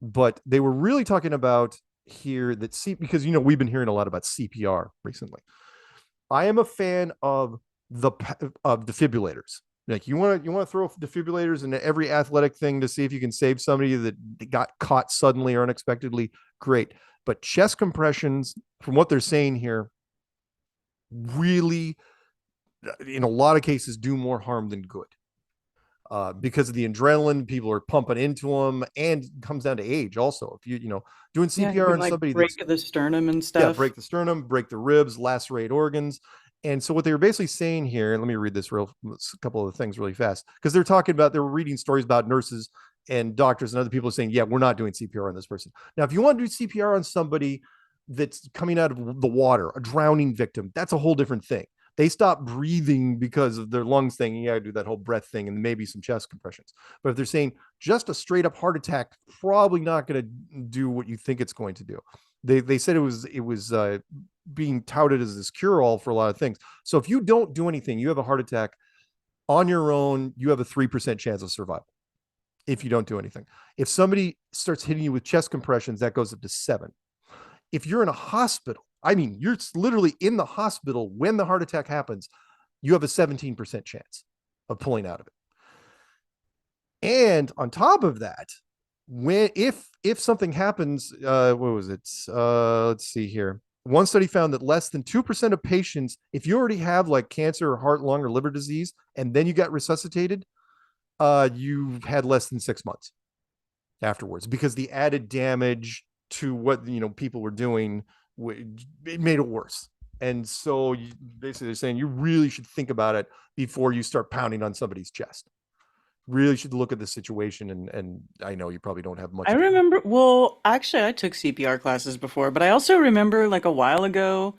but they were really talking about here that because we've been hearing a lot about CPR recently. I am a fan of defibrillators. Like you want to throw defibrillators into every athletic thing to see if you can save somebody that got caught suddenly or unexpectedly. Great. But chest compressions, from what they're saying here, really, in a lot of cases, do more harm than good. Because of the adrenaline people are pumping into them, and it comes down to age also. If you doing CPR on somebody, break the sternum and stuff. Yeah, break the sternum, break the ribs, lacerate organs. And so what they were basically saying here, and let me read this a couple of things really fast, because they were reading stories about nurses and doctors and other people saying, yeah, we're not doing CPR on this person. Now, if you want to do CPR on somebody that's coming out of the water, a drowning victim, that's a whole different thing. They stop breathing because of their lungs thing. You got to do that whole breath thing and maybe some chest compressions. But if they're saying just a straight up heart attack, probably not going to do what you think it's going to do. They said it was being touted as this cure all for a lot of things. So if you don't do anything, you have a heart attack on your own, you have a 3% chance of survival. If you don't do anything, if somebody starts hitting you with chest compressions, that goes up to 7. If you're in a hospital, you're literally in the hospital when the heart attack happens, you have a 17% chance of pulling out of it. And on top of that, if something happens, what was it? Let's see here. One study found that less than 2% of patients, if you already have like cancer or heart, lung, or liver disease, and then you got resuscitated, you had less than 6 months afterwards, because the added damage to what people were doing, it made it worse. And so basically they're saying you really should think about it before you start pounding on somebody's chest. Really should look at the situation. And I know you probably don't have much. I remember, well, actually I took CPR classes before, but I also remember like a while ago,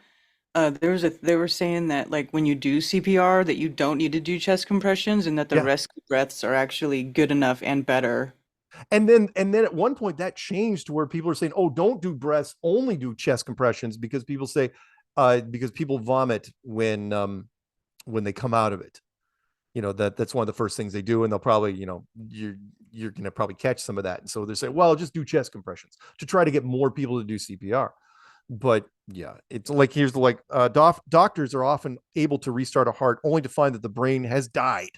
they were saying that like when you do CPR that you don't need to do chest compressions, and that the rescue breaths are actually good enough and better. And then at one point that changed to where people are saying, oh, don't do breaths, only do chest compressions, because people say, because people vomit when they come out of it. That's one of the first things they do, and they'll probably, you're going to probably catch some of that. And so they're saying, well, just do chest compressions to try to get more people to do CPR. But yeah, it's like, doctors are often able to restart a heart only to find that the brain has died.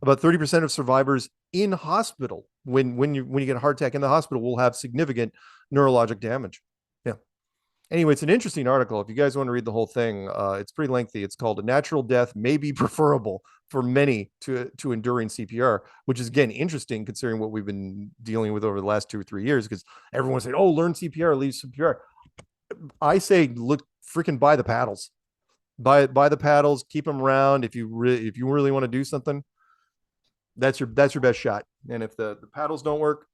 About 30% of survivors in hospital, when you get a heart attack in the hospital, will have significant neurologic damage. Yeah. Anyway, it's an interesting article. If you guys want to read the whole thing, it's pretty lengthy. It's called "A Natural Death May Be Preferable for Many to Enduring CPR," which is, again, interesting considering what we've been dealing with over the last 2 or 3 years, because everyone's saying, oh, learn CPR, leave CPR. I say, look, freaking buy the paddles. Buy the paddles, keep them around. If you really want to do something, that's your best shot. And if the paddles don't work,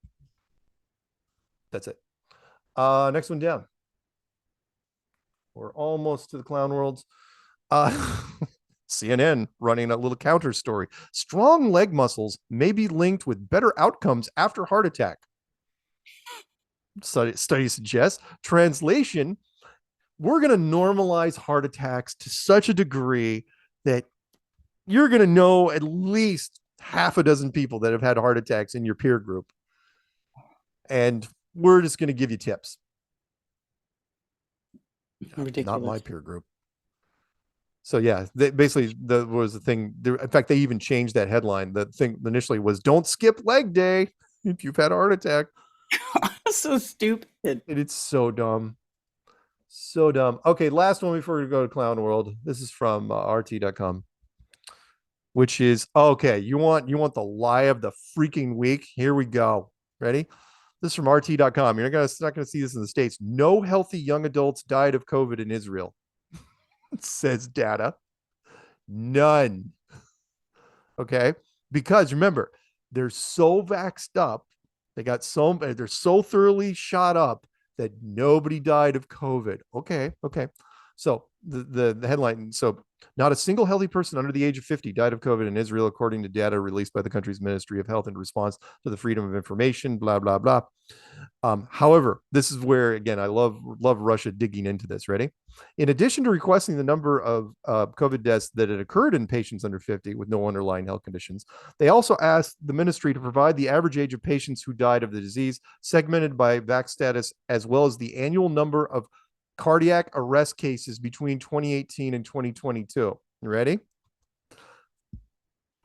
that's it. Next one down. We're almost to the clown worlds. CNN running a little counter story. Strong leg muscles may be linked with better outcomes after heart attack. Study suggests. Translation: we're going to normalize heart attacks to such a degree that you're going to know at least half a dozen people that have had heart attacks in your peer group. And we're just going to give you tips. Ridiculous. Not my peer group. So yeah, basically was the thing. In fact, they even changed that headline. The thing initially was, don't skip leg day if you've had a heart attack. So stupid. It's so dumb. So dumb. Okay, last one before we go to Clown World. This is from RT.com. Which is, okay, you want the lie of the freaking week? Here we go. Ready? This is from RT.com. You're not gonna see this in the States. No healthy young adults died of COVID in Israel. It says data. None. Okay? Because remember, they're so vaxxed up, they're so thoroughly shot up that nobody died of COVID. Okay. So the headline. So not a single healthy person under the age of 50 died of COVID in Israel, according to data released by the country's Ministry of Health in response to the Freedom of Information, blah, blah, blah. However, this is where, again, I love Russia digging into this. Ready? In addition to requesting the number of COVID deaths that had occurred in patients under 50 with no underlying health conditions, they also asked the ministry to provide the average age of patients who died of the disease, segmented by vax status, as well as the annual number of cardiac arrest cases between 2018 and 2022. You ready?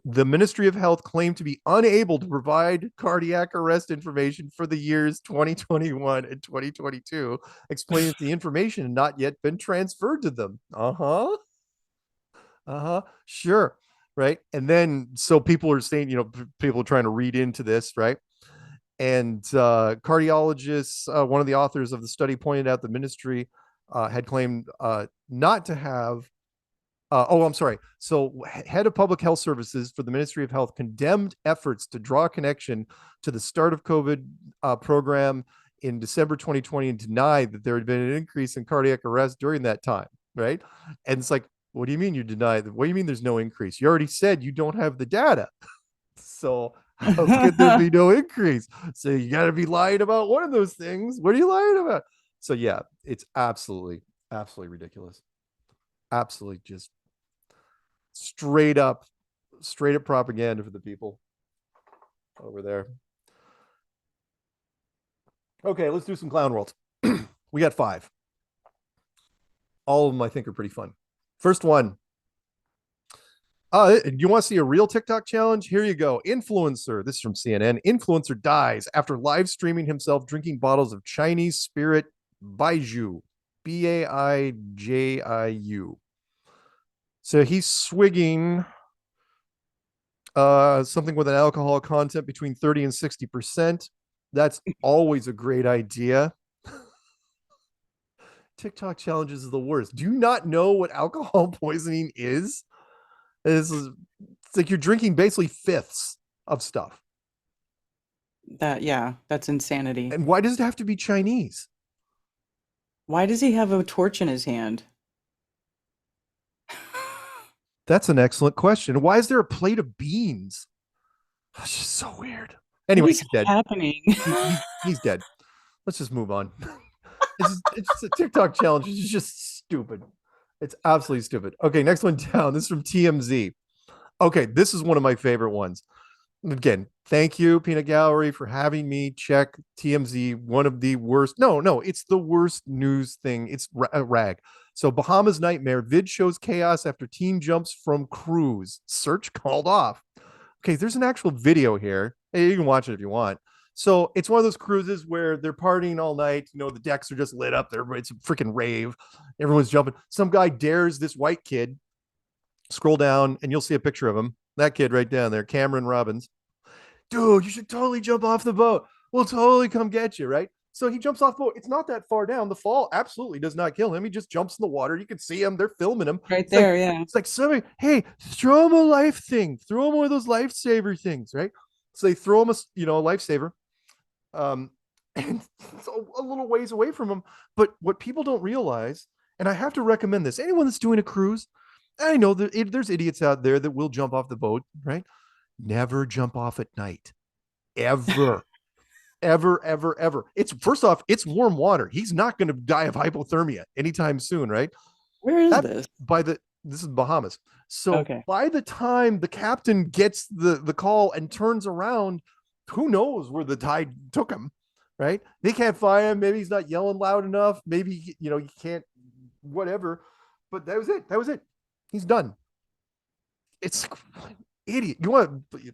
The Ministry of Health claimed to be unable to provide cardiac arrest information for the years 2021 and 2022, explaining that the information had not yet been transferred to them. Sure. Right. And then, so people are saying, people are trying to read into this, right? And cardiologists, one of the authors of the study, pointed out the ministry had claimed not to have. So, head of public health services for the Ministry of Health condemned efforts to draw a connection to the start of COVID program in December 2020 and denied that there had been an increase in cardiac arrest during that time. Right. And it's like, what do you mean you deny that? What do you mean there's no increase? You already said you don't have the data. So how could there be no increase? So you got to be lying about one of those things. What are you lying about? So yeah, it's absolutely ridiculous. Absolutely just straight up propaganda for the people over there. Okay, let's do some clown worlds. We got 5. All of them I think are pretty fun. First one. You want to see a real TikTok challenge? Here you go. Influencer, this is from CNN. Influencer dies after live streaming himself drinking bottles of Chinese spirit Baijiu. Baijiu. So he's swigging something with an alcohol content between 30 and 60%. That's always a great idea. TikTok challenges is the worst. Do you not know what alcohol poisoning is? It's like you're drinking basically fifths of stuff. That's insanity. And why does it have to be Chinese? Why does he have a torch in his hand? That's an excellent question. Why is there a plate of beans? That's just so weird. Anyway, he's dead. Happening? He's dead. Let's just move on. It's a TikTok challenge. It's just stupid. It's absolutely stupid. Okay, next one down. This is from TMZ. Okay, this is one of my favorite ones. Again, thank you, Peanut Gallery, for having me check TMZ. One of the worst. No, it's the worst news thing. It's a rag. So Bahamas nightmare. Vid shows chaos after teen jumps from cruise. Search called off. Okay, there's an actual video here. Hey, you can watch it if you want. So it's one of those cruises where they're partying all night. The decks are just lit up. It's a freaking rave. Everyone's jumping. Some guy dares this white kid. Scroll down and you'll see a picture of him. That kid right down there, Cameron Robbins. Dude, you should totally jump off the boat. We'll totally come get you, right? So he jumps off the boat. It's not that far down. The fall absolutely does not kill him. He just jumps in the water. You can see him. They're filming him. Right there, yeah. It's like somebody, hey, throw him a life thing. Throw him one of those lifesaver things, right? So they throw him a lifesaver. And it's a little ways away from him. But what people don't realize, and I have to recommend this, anyone that's doing a cruise, I know that there's idiots out there that will jump off the boat, right? Never jump off at night. Ever. ever. It's first off, it's warm water. He's not going to die of hypothermia anytime soon, right? Where is this? This is Bahamas. So by the time the captain gets the call and turns around, who knows where the tide took him, right? They can't find him. Maybe he's not yelling loud enough. Maybe, he can't, whatever. But that was it. He's done. It's idiot. You want to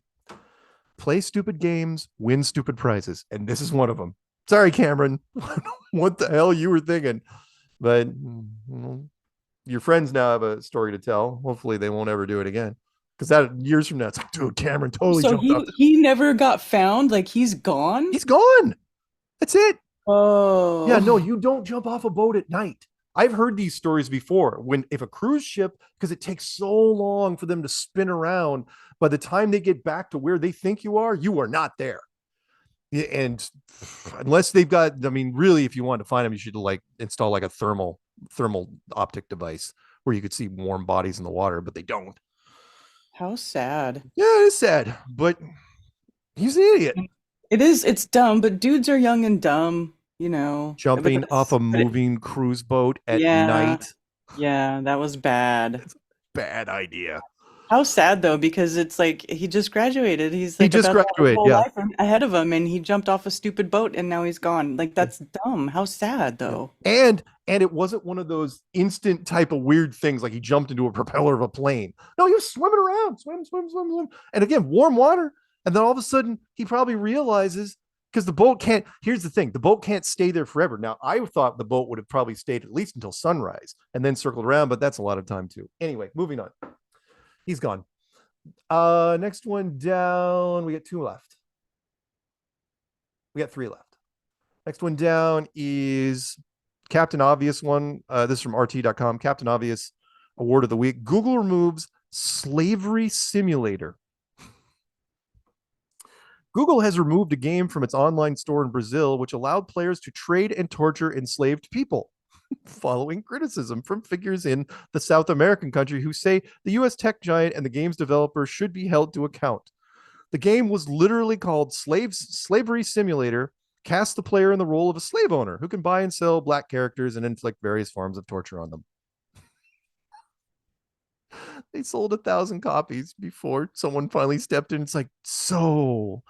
play stupid games, win stupid prizes. And this is one of them. Sorry, Cameron. What the hell you were thinking? But your friends now have a story to tell. Hopefully they won't ever do it again. Because that years from now, it's like, dude, Cameron totally jumped off. He never got found? Like, he's gone? He's gone. That's it. Oh. Yeah, no, you don't jump off a boat at night. I've heard these stories before. If a cruise ship, because it takes so long for them to spin around, by the time they get back to where they think you are not there. And unless they've got, really, if you want to find them, you should install like a thermal thermal optic device where you could see warm bodies in the water, but they don't. How sad. Yeah, it is sad, but he's an idiot. It is. It's dumb, but dudes are young and dumb, you know. Jumping off a moving cruise boat at night. Yeah, that was bad. It's a bad idea. How sad though, because it's like he just graduated. He's like he just graduated, whole life ahead of him, and he jumped off a stupid boat, and now he's gone. Like that's dumb. How sad though. And it wasn't one of those instant type of weird things like he jumped into a propeller of a plane. No, he was swimming around, swim. And again, warm water. And then all of a sudden, he probably realizes because the boat can't. Here's the thing: the boat can't stay there forever. Now, I thought the boat would have probably stayed at least until sunrise and then circled around, but that's a lot of time too. Anyway, moving on. He's gone. Next one down. We got 2 left. We got 3 left. Next one down is Captain Obvious one. This is from RT.com. Captain Obvious Award of the Week. Google removes slavery simulator. Google has removed a game from its online store in Brazil, which allowed players to trade and torture enslaved people, following criticism from figures in the South American country who say the US tech giant and the game's developer should be held to account. The game was literally called Slavery Simulator, cast the player in the role of a slave owner who can buy and sell black characters and inflict various forms of torture on them. They sold 1,000 copies before someone finally stepped in. It's like, so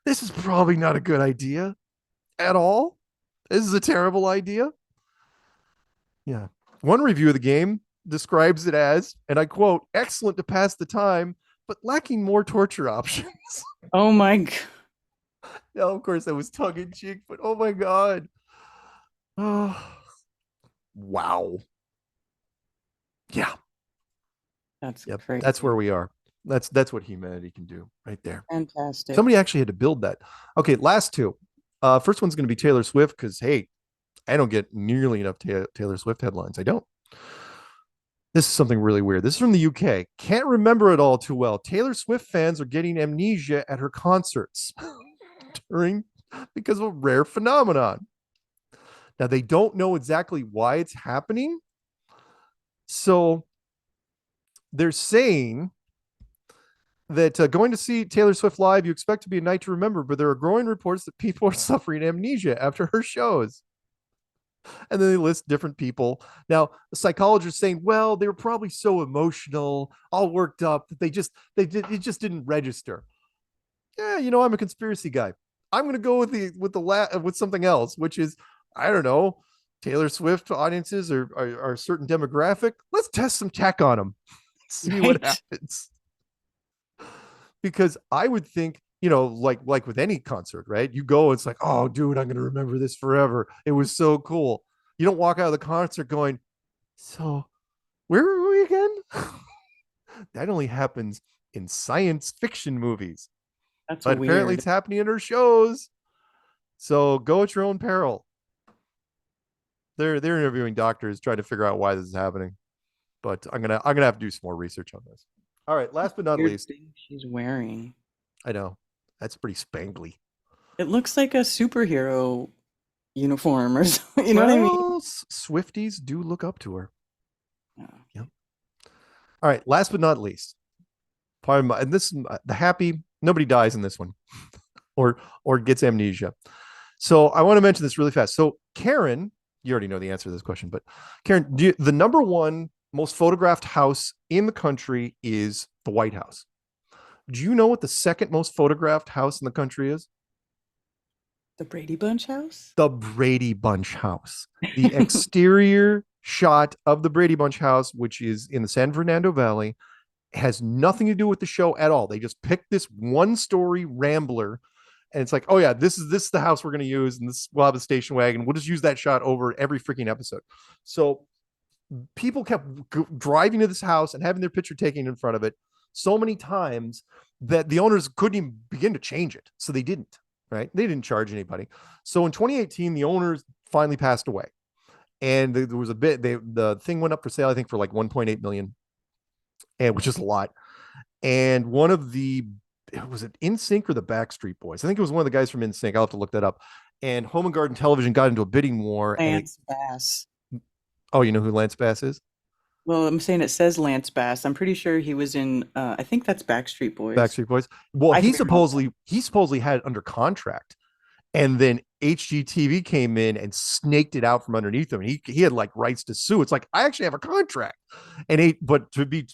this is probably not a good idea at all. This is a terrible idea. Yeah. One review of the game describes it as, and I quote, excellent to pass the time, but lacking more torture options. Oh my God. Now, of course, that was tongue in cheek, but oh my God. Oh, wow. Yeah. That's crazy. That's where we are. That's what humanity can do right there. Fantastic. Somebody actually had to build that. Okay, last 2. First one's going to be Taylor Swift because, hey, I don't get nearly enough Taylor Swift headlines. I don't. This is something really weird. This is from the UK. Can't remember it all too well. Taylor Swift fans are getting amnesia at her concerts because of a rare phenomenon. Now, they don't know exactly why it's happening. So they're saying that going to see Taylor Swift live, you expect to be a night to remember, but there are growing reports that people are suffering amnesia after her shows. And then they list different people. Now, the psychologist saying, well, they were probably so emotional, all worked up that it just didn't register. Yeah, I'm a conspiracy guy. I'm going to go with something else, which is, I don't know, Taylor Swift audiences are a certain demographic. Let's test some tech on them. See what happens. Because I would think, like with any concert, right? You go, it's like, oh, dude, I'm going to remember this forever. It was so cool. You don't walk out of the concert going, so where were we again? That only happens in science fiction movies. That's but weird. Apparently it's happening in her shows. So go at your own peril. They're interviewing doctors trying to figure out why this is happening. But I'm gonna have to do some more research on this. All right, last but not least. She's wearing. I know. That's pretty spangly. It looks like a superhero uniform or something. You know what I mean? Swifties do look up to her. Yep. All right, last but not least. And this the happy, nobody dies in this one. or gets amnesia. So I want to mention this really fast. So Karen, you already know the answer to this question, but Karen, the number 1 most photographed house in the country is the White House. Do you know what the second most photographed house in the country is? The Brady Bunch house? The Brady Bunch house. The exterior shot of the Brady Bunch house, which is in the San Fernando Valley, has nothing to do with the show at all. They just picked this 1-story rambler, and it's like, oh yeah, this is the house we're going to use, and we'll have a station wagon. We'll just use that shot over every freaking episode. So people kept driving to this house and having their picture taken in front of it so many times that the owners couldn't even begin to change it. So they didn't, right? They didn't charge anybody. So in 2018, the owners finally passed away. And there was the thing went up for sale, I think for like 1.8 million, and which is a lot. And one of was it NSYNC or the Backstreet Boys? I think it was one of the guys from NSYNC. I'll have to look that up. And Home and Garden Television got into a bidding war. Lance Bass. Oh, you know who Lance Bass is? Well, I'm saying it says Lance Bass. I'm pretty sure he was in. I think that's Backstreet Boys. Backstreet Boys. Well, I he could be wrong. supposedly had it under contract, and then HGTV came in and snaked it out from underneath him. And he had like rights to sue. It's like, I actually have a contract, but to be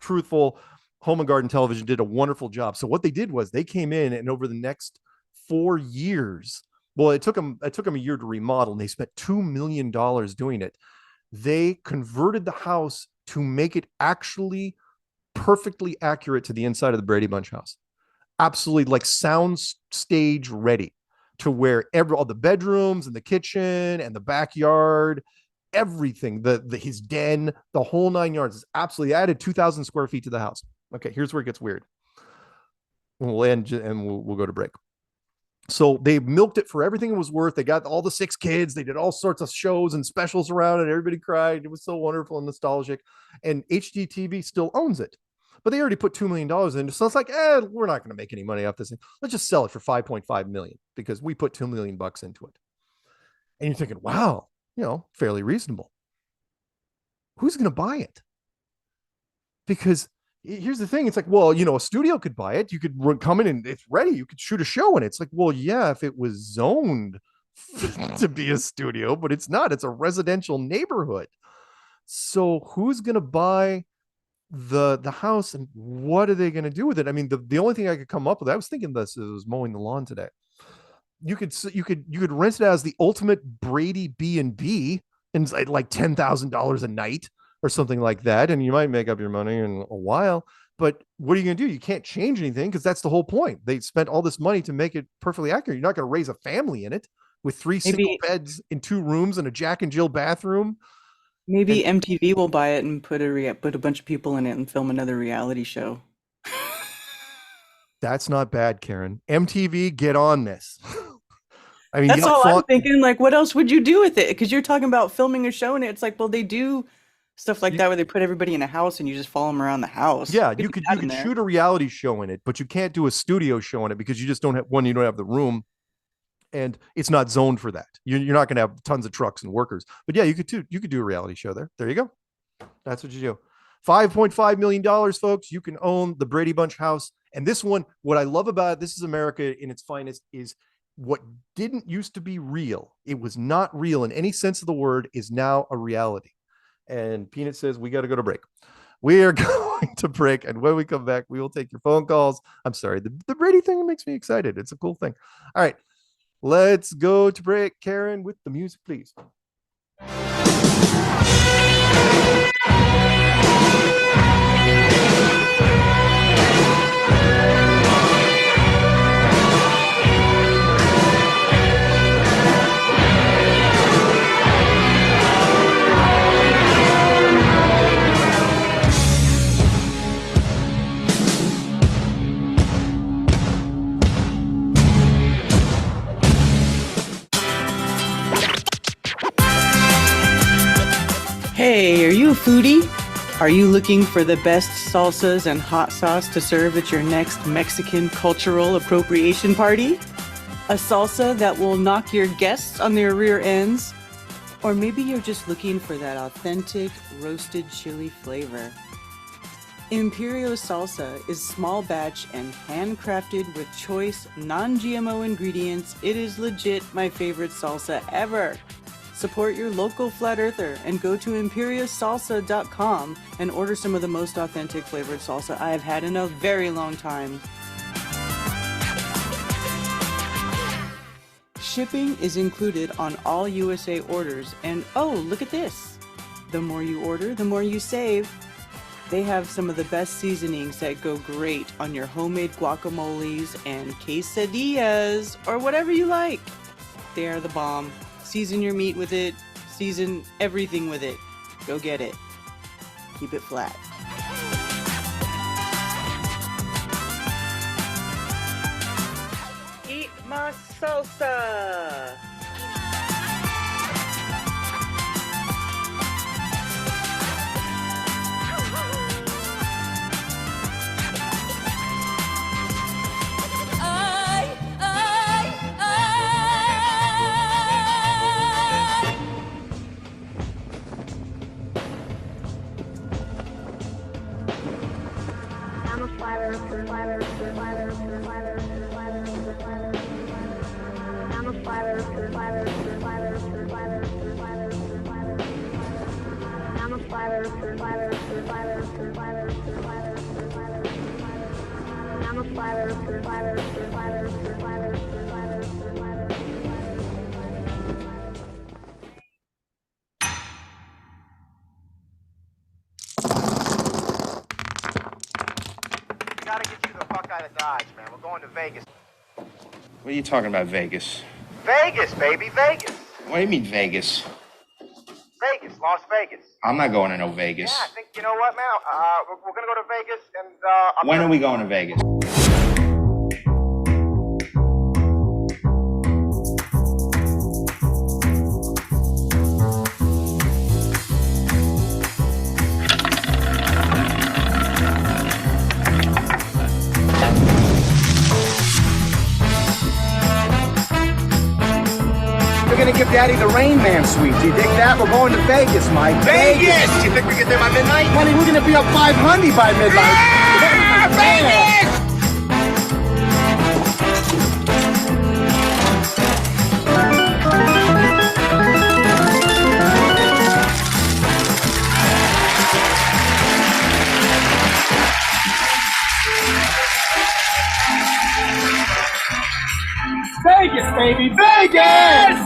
truthful, Home and Garden Television did a wonderful job. So what they did was they came in, and over the next 4 years, well, it took them a year to remodel, and they spent $2 million doing it. They converted the house to make it actually perfectly accurate to the inside of the Brady Bunch house. Absolutely, like sound stage ready, to where all the bedrooms and the kitchen and the backyard, everything, his den, the whole 9 yards is absolutely added 2,000 square feet to the house. Okay, here's where it gets weird. We'll end and we'll go to break. So they milked it for everything it was worth. They got all the 6 kids. They did all sorts of shows and specials around it. Everybody cried. It was so wonderful and nostalgic. And HGTV still owns it, but they already put $2 million in. So it's like, we're not going to make any money off this thing. Let's just sell it for $5.5 million because we put $2 million into it. And you're thinking, wow, fairly reasonable. Who's going to buy it? Because here's the thing. It's like, well, a studio could buy it. You could come in and it's ready. You could shoot a show in it. It's like, well, yeah, if it was zoned to be a studio, but it's not. It's a residential neighborhood. So who's going to buy the house, and what are they going to do with it? I mean, the only thing I could come up with, I was thinking this, as I was mowing the lawn today. You could rent it as the ultimate Brady B&B, and it's like $10,000 a night or something like that, and you might make up your money in a while. But what are you going to do? You can't change anything, because that's the whole point. They spent all this money to make it perfectly accurate. You're not going to raise a family in it with 3 single beds in 2 rooms and a Jack and Jill bathroom. Maybe MTV will buy it and put a bunch of people in it and film another reality show. That's not bad, Karen. MTV, get on this. I mean, that's all I'm thinking. Like, what else would you do with it? Because you're talking about filming a show, and it's like, well, they do stuff like that where they put everybody in a house and you just follow them around the house. Yeah, you could shoot a reality show in it, but you can't do a studio show in it because you just don't have you don't have the room, and it's not zoned for that. You're not going to have tons of trucks and workers. But yeah, you could do a reality show there. There you go. That's what you do. $5.5 million, folks. You can own the Brady Bunch house. And this one, what I love about it, this is America in its finest, is what didn't used to be real. It was not real in any sense of the word, is now a reality. And Peanut says, we got to go to break. We are going to break. And when we come back, we will take your phone calls. I'm sorry. The Brady thing makes me excited. It's a cool thing. All right. Let's go to break. Karen, with the music, please. Hey, are you a foodie? Are you looking for the best salsas and hot sauce to serve at your next Mexican cultural appropriation party? A salsa that will knock your guests on their rear ends? Or maybe you're just looking for that authentic roasted chili flavor. Imperial Salsa is small batch and handcrafted with choice non-GMO ingredients. It is legit my favorite salsa ever. Support your local flat earther and go to imperialsalsa.com and order some of the most authentic flavored salsa I have had in a very long time. Shipping is included on all USA orders, and oh, look at this. The more you order, the more you save. They have some of the best seasonings that go great on your homemade guacamoles and quesadillas, or whatever you like. They are the bomb. Season your meat with it. Season everything with it. Go get it. Keep it flat. Eat my salsa! Gotta get you the fuck out of Dodge, man. We're going to Vegas. What are you talking about, Vegas? Vegas, baby, Vegas. What do you mean, Vegas? Vegas, Las Vegas. I'm not going to no Vegas. Yeah, I think, you know what, man? We're gonna go to Vegas and, When are we going to Vegas? We're gonna give Daddy the Rain Man suite. Do you dig that? We're going to Vegas, Mike. Vegas! You think we get there by midnight? Honey, we're gonna be up 500 by midnight. Ah, Vegas! Vegas, baby, Vegas!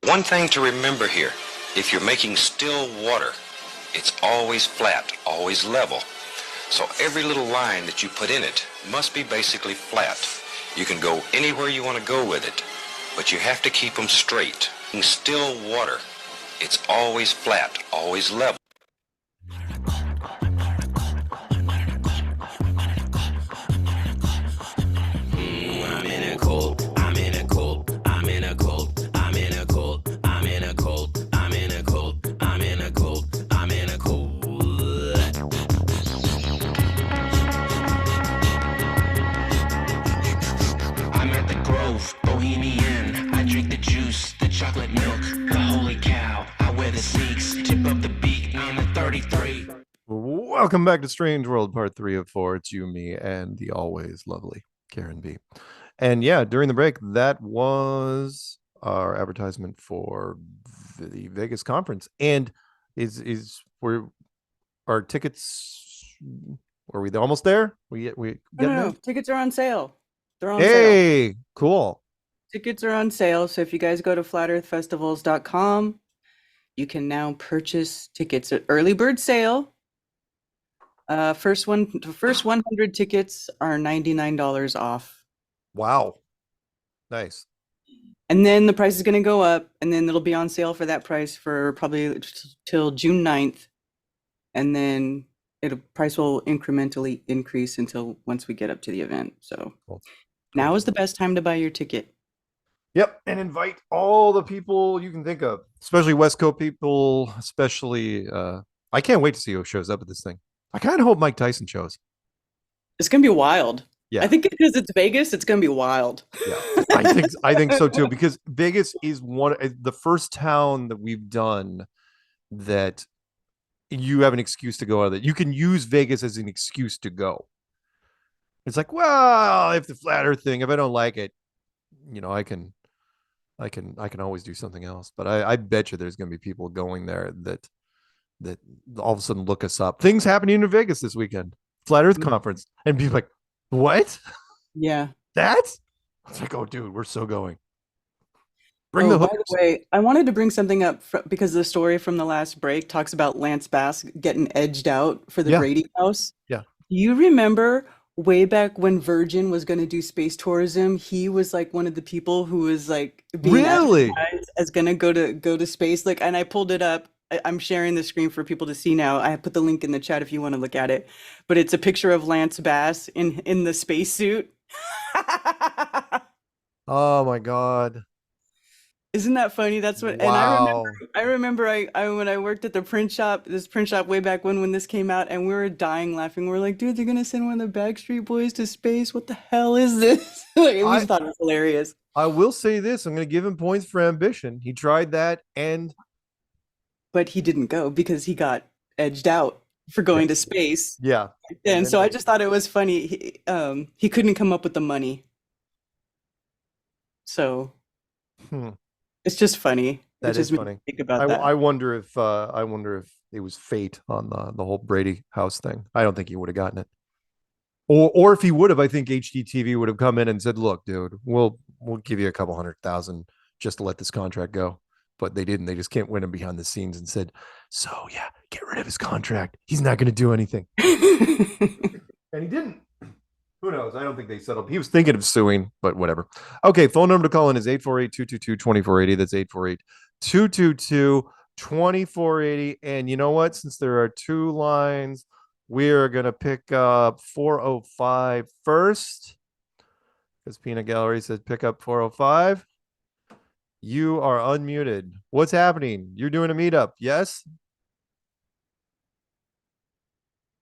One thing to remember here, if you're making still water, it's always flat, always level. So every little line that you put in it must be basically flat. You can go anywhere you want to go with it, but you have to keep them straight. In still water, it's always flat, always level. I'm in a cult, I'm in a cult, I'm in a cult, I'm in a cult, I'm in a cult, I'm in a cult, I'm in a cult, I'm in a cult. I'm at the Grove, Bohemian. I drink the juice, the chocolate milk, the holy cow. I wear the sneaks, tip up the beak, I'm a 33. Welcome back to Strange World, part 3 of 4. It's you, me, and the always lovely Karen B. And yeah, during the break, that was our advertisement for the Vegas conference. And our tickets? Are we almost there? We getting No, tickets are on sale. They're on there? sale. Hey, cool. Tickets are on sale. So if you guys go to flatearthfestivals.com, you can now purchase tickets at early bird sale. The first 100 tickets are $99 off. Wow. Nice. And then the price is going to go up, and then it'll be on sale for that price for probably till June 9th. And then price will incrementally increase until once we get up to the event. So now is the best time to buy your ticket. Yep, and invite all the people you can think of, especially West Coast people, especially I can't wait to see who shows up at this thing. I kind of hope Mike Tyson shows. It's going to be wild. Yeah. I think because it's Vegas, it's going to be wild. Yeah. I think so too, because Vegas is the first town that we've done that you have an excuse to go out of it. You can use Vegas as an excuse to go. It's like, well, if the flat earth thing, if I don't like it, I can always do something else. But I bet you there's going to be people going there that all of a sudden look us up. Things happening in Vegas this weekend, Flat Earth Conference, and be like, what? Yeah. It's like, oh, dude, we're so going. Bring the by hookers. the way, I wanted to bring something up because the story from the last break talks about Lance Bass getting edged out for the Brady House. Yeah. Do you remember way back when Virgin was going to do space tourism? He was like one of the people who was like being advertised as going to go to space. Like, and I pulled it up. I'm sharing the screen for people to see now. I put the link in the chat if you want to look at it. But it's a picture of Lance Bass in the spacesuit. Oh my God. Isn't that funny? That's what, Wow. and I remember I when I worked at the print shop, this print shop way back when this came out, and we were dying laughing. We're like, dude, they're gonna send one of the Backstreet Boys to space. What the hell is this? Like, we just thought it was hilarious. I will say this: I'm going to give him points for ambition. He tried that, but he didn't go because he got edged out for going to space. Yeah. And so I just thought it was funny. He couldn't come up with the money. So it's just funny. That it just is made me funny. think about that. I wonder if it was fate on the whole Brady house thing. I don't think he would have gotten it. Or if he would have, I think HDTV would have come in and said, "Look, dude, we'll give you a couple $100,000 just to let this contract go." But they didn't. They just can't win him behind the scenes and said, "So yeah, get rid of his contract. He's not going to do anything." And he didn't. Who knows? I don't think they settled. He was thinking of suing, but whatever. Okay, phone number to call in is 848-222-2480. That's 848-222-2480. And you know what? Since there are two lines, we are going to pick up 405 first. Because Peanut Gallery says pick up 405. You are unmuted. What's happening? You're doing a meetup. Yes?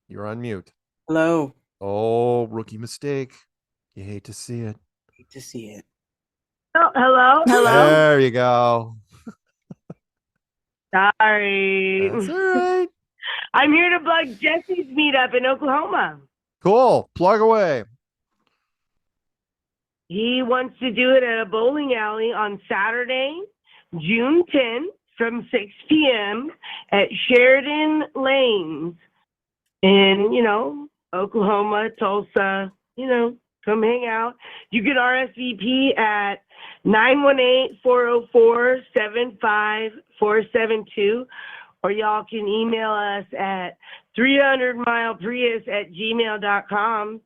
You're on mute. Hello. Oh, rookie mistake. You hate to see it. Hate to see it. Oh, hello. There you go. Sorry. That's all right. I'm here to plug Jesse's meetup in Oklahoma. Cool. Plug away. He wants to do it at a bowling alley on Saturday, June 10th from 6 p.m. at Sheridan Lanes in, Oklahoma, Tulsa, come hang out. You can RSVP at 918-404-75472, or y'all can email us at 300mileprius@gmail.com.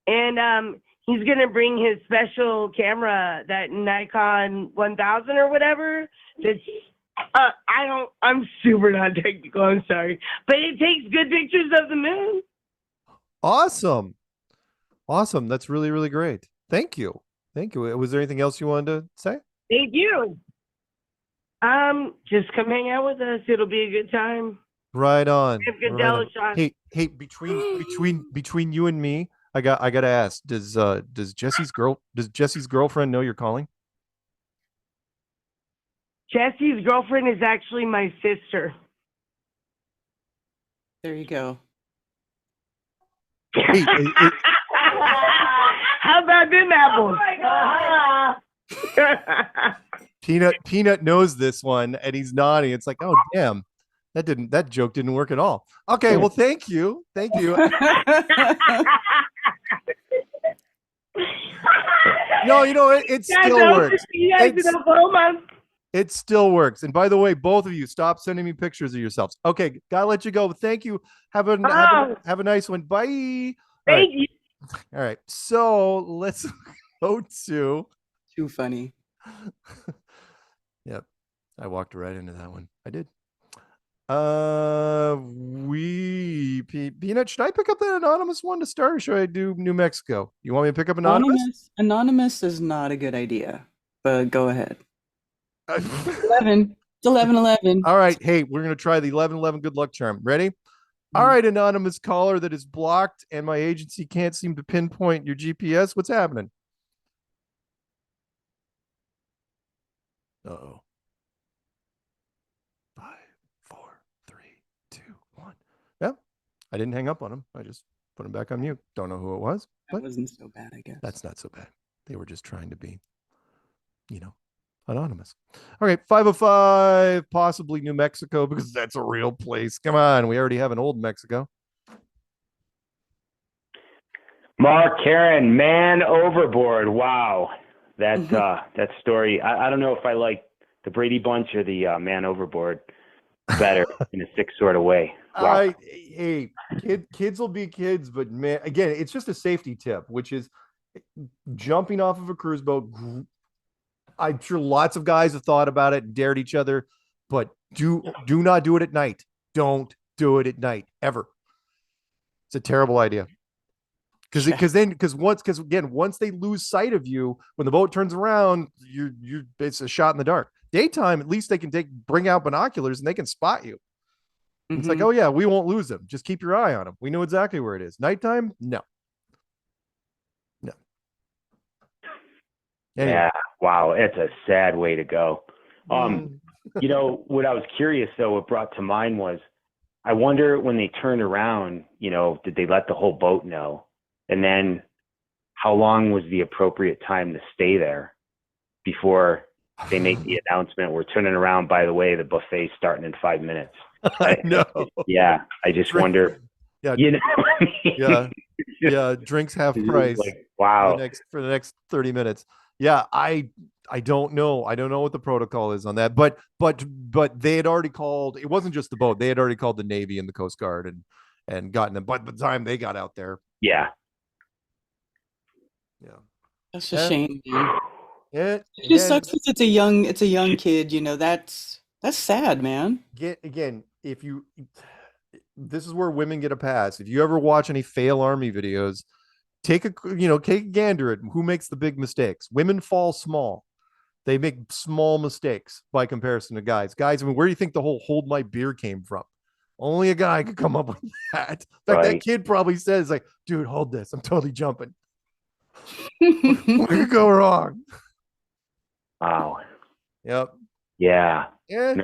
And he's going to bring his special camera, that Nikon 1000 or whatever. That's, I'm super not technical, I'm sorry. But it takes good pictures of the moon. Awesome. That's really, really great. Thank you. Was there anything else you wanted to say? Thank you. Just come hang out with us. It'll be a good time. Right on. Have good Right on. shots. Hey, between you and me, I gotta ask, does Jesse's girlfriend know you're calling? Jesse's girlfriend is actually my sister. There you go. Hey, How about them apples? Peanut knows this one and he's nodding. It's like, oh damn, that joke didn't work at all. Okay, well thank you. No, it still works. It still works. And by the way, both of you, stop sending me pictures of yourselves. Okay, gotta let you go. Thank you. Have a nice one. Bye. Thank you. All right. So let's go to. Too funny. Yep. I walked right into that one. I did. Peanut, should I pick up that anonymous one to start, or should I do New Mexico? You want me to pick up anonymous? Anonymous is not a good idea, but go ahead. 11. It's 11:11. All right. Hey, we're going to try the 11:11 good luck charm. Ready? All right, anonymous caller that is blocked and my agency can't seem to pinpoint your GPS. What's happening? Uh-oh. 5, 4, 3, 2, 1. Yeah, I didn't hang up on him. I just put him back on mute. Don't know who it was. That wasn't so bad, I guess. That's not so bad. They were just trying to be, anonymous. All right, 505, possibly New Mexico, because that's a real place. Come on, we already have an old Mexico. Mark, Karen, man overboard. Wow. That story. I don't know if I like the Brady Bunch or the man overboard better in a sick sort of way. Wow. Hey, kids will be kids, but man, again, it's just a safety tip, which is jumping off of a cruise boat. I'm sure lots of guys have thought about it and dared each other, but do not do it at night. Don't do it at night ever. It's a terrible idea. Once they lose sight of you, when the boat turns around, it's a shot in the dark. Daytime, at least they can bring out binoculars and they can spot you. Mm-hmm. It's like, oh yeah, we won't lose them. Just keep your eye on them. We know exactly where it is. Nighttime, no. Anyway. Yeah, wow, it's a sad way to go. You know, what I was curious though, what brought to mind was, I wonder when they turned around, you know, did they let the whole boat know? And then how long was the appropriate time to stay there before they make the announcement, we're turning around, by the way, the buffet's starting in 5 minutes. I know. Yeah, I just wonder. Yeah, you know what I mean? yeah, drinks half price. Like, wow. For the next 30 minutes. Yeah, I don't know. I don't know what the protocol is on that. But they had already called. It wasn't just the boat. They had already called the Navy and the Coast Guard and gotten them. But by the time they got out there, yeah, that's a shame. Man. It just sucks because it's a young kid. You know, that's sad, man. Again, this is where women get a pass. If you ever watch any fail army videos, take a gander at who makes the big mistakes. Women fall small. They make small mistakes by comparison to guys. Guys, I mean, where do you think the whole hold my beer came from? Only a guy could come up with that. In fact, that kid probably says, like, dude, hold this. I'm totally jumping. What could go wrong? Wow. Yep. Yeah. Man,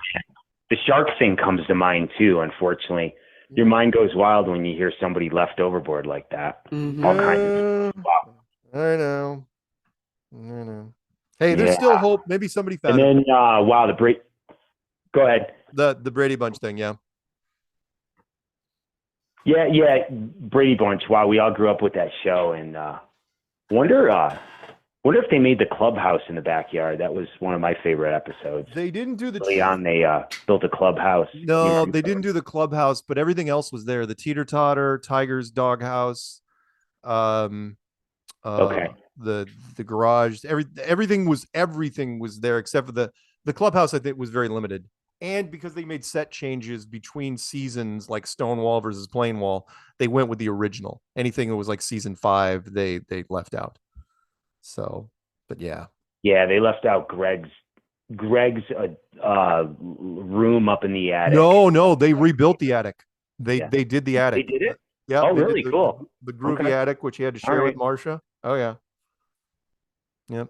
the shark thing comes to mind too, unfortunately. Your mind goes wild when you hear somebody left overboard like that. Mm-hmm. All kinds of wow. I know. Hey, there's still hope. Maybe somebody found it. And then, wow, go ahead. The Brady Bunch thing, yeah. Yeah, Brady Bunch. Wow, we all grew up with that show, and wonder if they made the clubhouse in the backyard. That was one of my favorite episodes. They didn't do the early on. They built a clubhouse. No, they didn't do the clubhouse, but everything else was there. The teeter-totter, Tiger's doghouse, okay, the garage. Everything was there except for the clubhouse. I think was very limited, and because they made set changes between seasons, like Stonewall versus Plainwall, they went with the original. Anything that was like season 5, they left out. So, but yeah, they left out Greg's room up in the attic. No, they rebuilt the attic. They did the attic. They did it. Yeah. Oh, really? Cool. The groovy attic, which he had to share with Marcia. Oh yeah. Yep.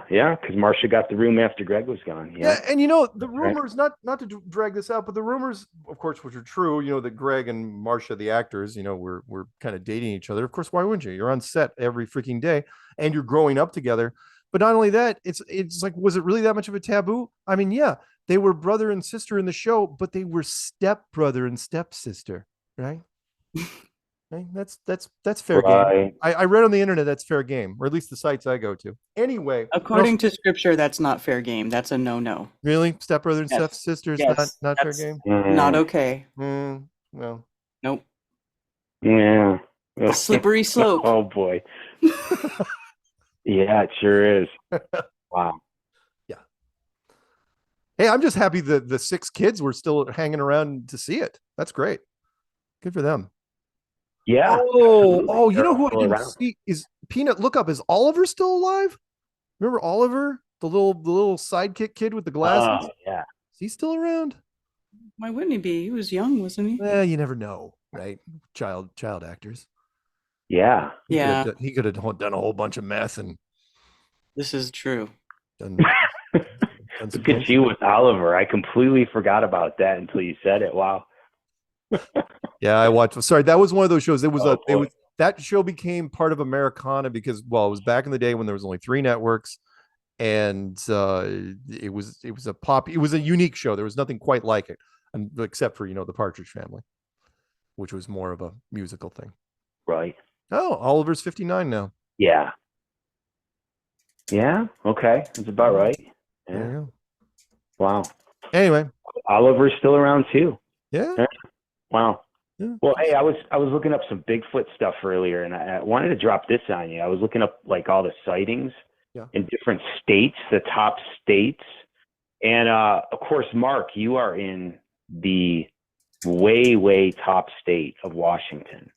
Yeah, because Marcia got the room after Greg was gone. Yeah, and the rumors, not to drag this out, but the rumors, of course, which are true, that Greg and Marcia, the actors, were kind of dating each other. Of course, why wouldn't you? You're on set every freaking day, and you're growing up together. But not only that, it's like, was it really that much of a taboo? I mean, yeah, they were brother and sister in the show, but they were stepbrother and stepsister, right? Okay, that's fair game. I read on the internet that's fair game, or at least the sites I go to. Anyway, according to scripture, that's not fair game. That's a no. Really, stepbrother and stepsister is not fair game. Not okay. Well, nope. Yeah. A slippery slope. Oh boy. Yeah, it sure is. Wow. Yeah. Hey, I'm just happy that the 6 kids were still hanging around to see it. That's great. Good for them. Yeah. Oh, you know who I didn't see is Peanut. Look up. Is Oliver still alive? Remember Oliver, the little sidekick kid with the glasses? Yeah. Is he still around? Why wouldn't he be? He was young, wasn't he? You never know, right? Child actors. Yeah. He could have done a whole bunch of meth and. This is true. Look at you with Oliver. I completely forgot about that until you said it. Wow. Yeah, I watched. Sorry, that was one of those shows. That show became part of Americana because, well, it was back in the day when there was only 3 networks, and it was a unique show. There was nothing quite like it, except for the Partridge Family, which was more of a musical thing. Right. Oh, Oliver's 59 now. Yeah. Yeah. Okay, that's about right. Yeah. There you go. Wow. Anyway, Oliver's still around too. Yeah. Wow. Yeah. Well, hey, I was looking up some Bigfoot stuff earlier, and I wanted to drop this on you. I was looking up like all the sightings in different states, the top states, and of course, Mark, you are in the way top state of Washington,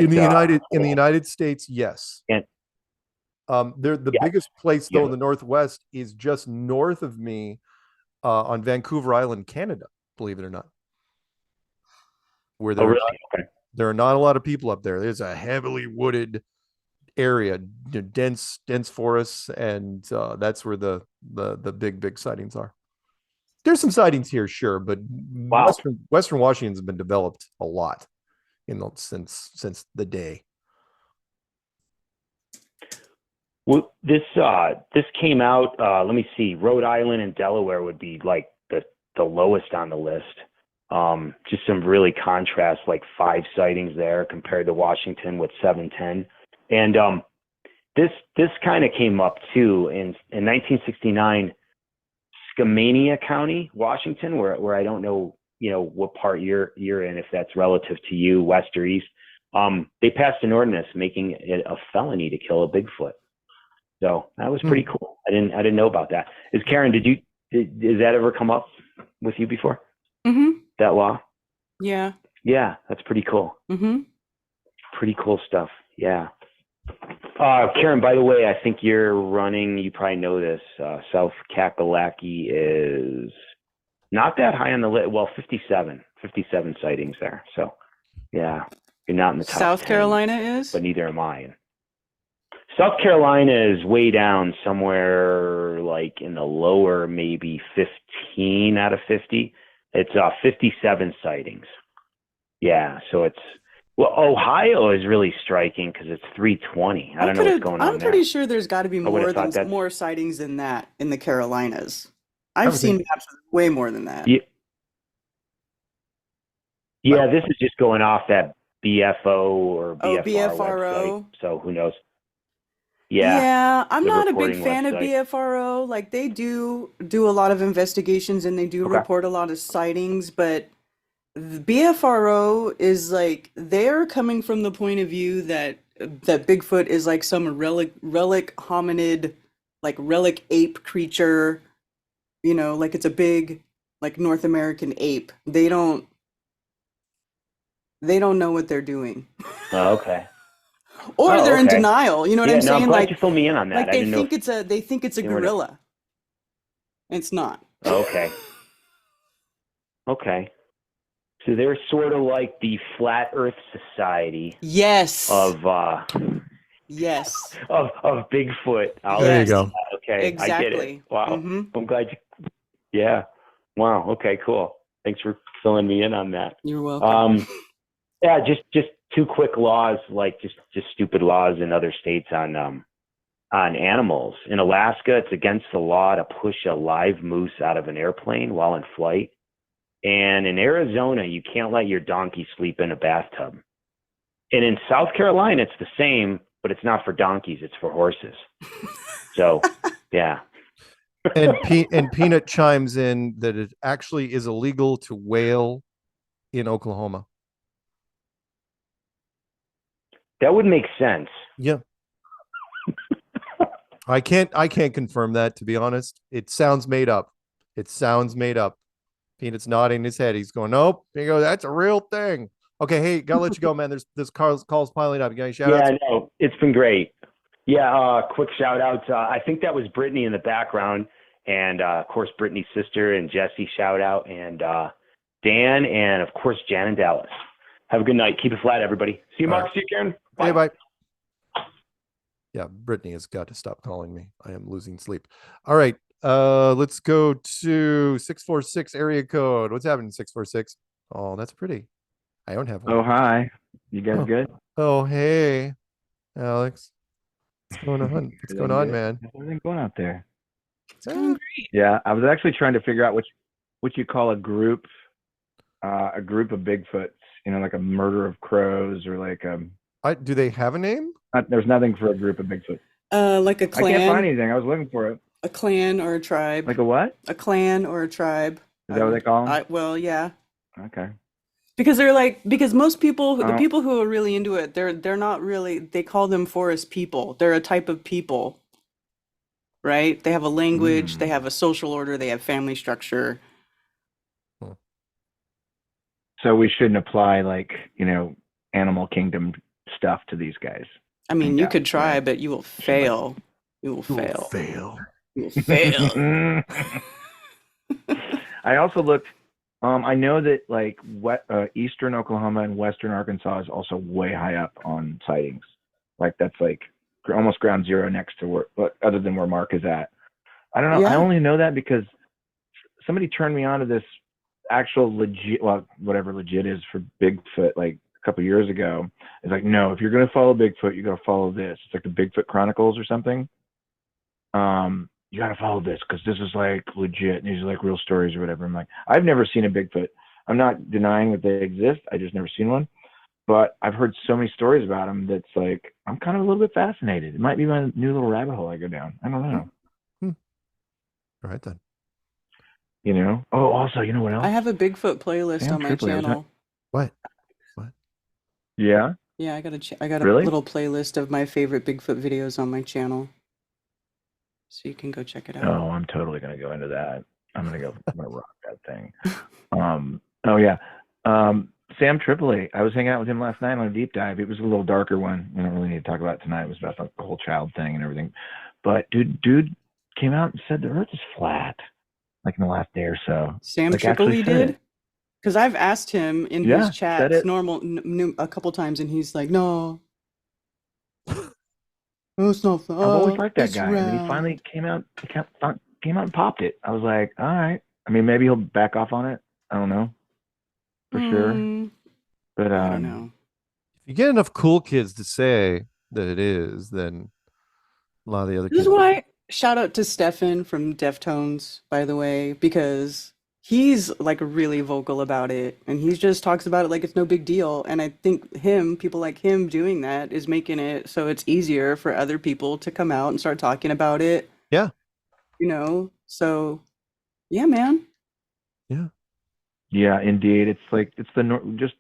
In the United States, yes. And they're the biggest place though in the Northwest is just north of me, on Vancouver Island, Canada. Believe it or not, where there there are not a lot of people up there. There's a heavily wooded area, dense forests, and that's where the big sightings are. There's some sightings here, sure, but Western Washington's been developed a lot since the day. Well, this came out. Let me see. Rhode Island and Delaware would be like the lowest on the list. Just some really contrast, like 5 sightings there compared to Washington with 710. And this kind of came up too in 1969, Skamania County, Washington, where I don't know, what part you're in, if that's relative to you, west or east. They passed an ordinance making it a felony to kill a Bigfoot. So that was pretty cool. I didn't know about that. Karen, did that ever come up with you before? Mm-hmm. That law? Yeah. Yeah, that's pretty cool. Mm-hmm. Pretty cool stuff. Yeah. Karen, by the way, I think you're running, you probably know this, South Kakalaki is not that high on the list. Well, 57 sightings there. So, yeah, you're not in the top South 10, Carolina is? But neither am I. South Carolina is way down somewhere like in the lower, maybe 15 out of 50. It's 57 sightings. Yeah, so Ohio is really striking because it's 320. I don't know what's going on I'm pretty sure there's got to be more sightings than that in the Carolinas. I've seen maps way more than that. Yeah, this is just going off that BFO or BFR BFRO. website, so who knows? Yeah, I'm not a big fan of BFRO. Like they do a lot of investigations and they do report a lot of sightings, but the BFRO is like they're coming from the point of view that Bigfoot is like some relic hominid, like relic ape creature, like it's a big like North American ape. They don't know what they're doing. Oh, okay. Or they're in denial. You know what I'm saying? I'm glad you filled me in on that. Like they think it's a gorilla. It's not. Okay. Okay. So they're sort of like the Flat Earth Society. Yes. Of yes. Of Bigfoot. There you go. Okay. Exactly. I get it. Wow. Mm-hmm. I'm glad you. Yeah. Wow. Okay. Cool. Thanks for filling me in on that. You're welcome. Yeah. Just 2 quick laws, like just stupid laws in other states on animals. In Alaska, it's against the law to push a live moose out of an airplane while in flight. And in Arizona, you can't let your donkey sleep in a bathtub. And in South Carolina, it's the same, but it's not for donkeys, it's for horses. So, yeah. And Peanut chimes in that it actually is illegal to whale in Oklahoma. That would make sense. Yeah. I can't confirm that, to be honest. It sounds made up. Peanut's nodding his head. He's going, nope. He goes, that's a real thing. Okay, hey, gotta let you go, man. There's calls piling up. You got any shout outs? Yeah, no, it's been great. Yeah, quick shout outs. I think that was Brittany in the background, and of course Brittany's sister and Jesse shout out, and Dan, and of course Jan and Dallas. Have a good night. Keep it flat, everybody. See you, Mark. See you, Karen. Bye. Hey, bye. Yeah, Brittany has got to stop calling me. I am losing sleep. All right. Let's go to 646 area code. What's happening, 646? Oh, that's pretty. I don't have one. Oh, hi. You guys good? Oh, hey, Alex. What's going on? What's going on, man? How's everything going out there? It's going great. Yeah, I was actually trying to figure out what you call a group of Bigfoots. Like a murder of crows or like do they have a name? There's nothing for a group of Bigfoot. Like a clan. I can't find anything. I was looking for it. A clan or a tribe. Like a what? A clan or a tribe. Is that what they call them? Well, yeah. Okay. Because most people, the people who are really into it, they're not really. They call them forest people. They're a type of people, right? They have a language. They have a social order. They have family structure. So we shouldn't apply animal kingdom stuff to these guys. I mean, you could try, but you will fail. You will fail. You will fail. I also looked. I know that like eastern Oklahoma and western Arkansas is also way high up on sightings. Like that's like almost ground zero next to where, but other than where Mark is at. I don't know. Yeah. I only know that because somebody turned me on to this actual legit, well, whatever legit is for Bigfoot, like a couple years ago. It's like, no, if you're going to follow Bigfoot, you got to follow this. It's like the Bigfoot Chronicles or something. You got to follow this because this is like legit. And these are like real stories or whatever. I'm like, I've never seen a Bigfoot. I'm not denying that they exist. I just never seen one. But I've heard so many stories about them that's like, I'm kind of a little bit fascinated. It might be my new little rabbit hole I go down. I don't know. All right, then. You know? Oh, also, you know what else? I have a Bigfoot playlist on my channel. What? Yeah? Yeah, I got a Really? little playlist of my favorite Bigfoot videos on my channel. So you can go check it out. Oh, I'm totally going to go into that. I'm going to rock that thing. Oh, yeah. Sam Tripoli. I was hanging out with him last night on a deep dive. It was a little darker one. We don't really need to talk about it tonight. It was about the whole child thing and everything. But dude came out and said the Earth is flat, like in the last day or so. Sam like, Tripoli did? it. Because I've asked him in Yeah, his said chats it. a couple times, and he's like, no. No, it's not. I've always liked that it's guy. And then he round." finally came out and popped it. I was like, all right. I mean, maybe he'll back off on it. I don't know. For sure. But I don't know. If you get enough cool kids to say that it is, then a lot of the other This kids. is why shout out to Stefan from Deftones, by the way, because he's like really vocal about it, and he just talks about it like it's no big deal. And I think people like him doing that is making it so it's easier for other people to come out and start talking about it. Yeah. You know, so yeah, man. Yeah, indeed. It's like it's just.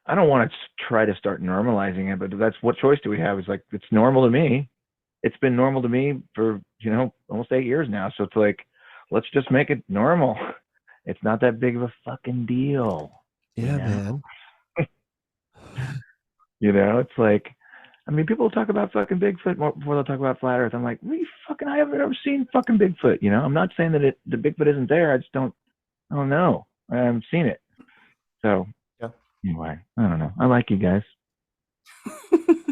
I don't want to try to start normalizing it, but that's what choice do we have? It's like it's normal to me. It's been normal to me for almost 8 years now. So it's like, let's just make it normal. It's not that big of a fucking deal. Yeah, man. It's like, I mean, people talk about fucking Bigfoot before they'll talk about flat Earth. I'm like, I haven't ever seen fucking Bigfoot. I'm not saying that the Bigfoot isn't there. I just don't know. I haven't seen it. So anyway, I don't know. I like you guys.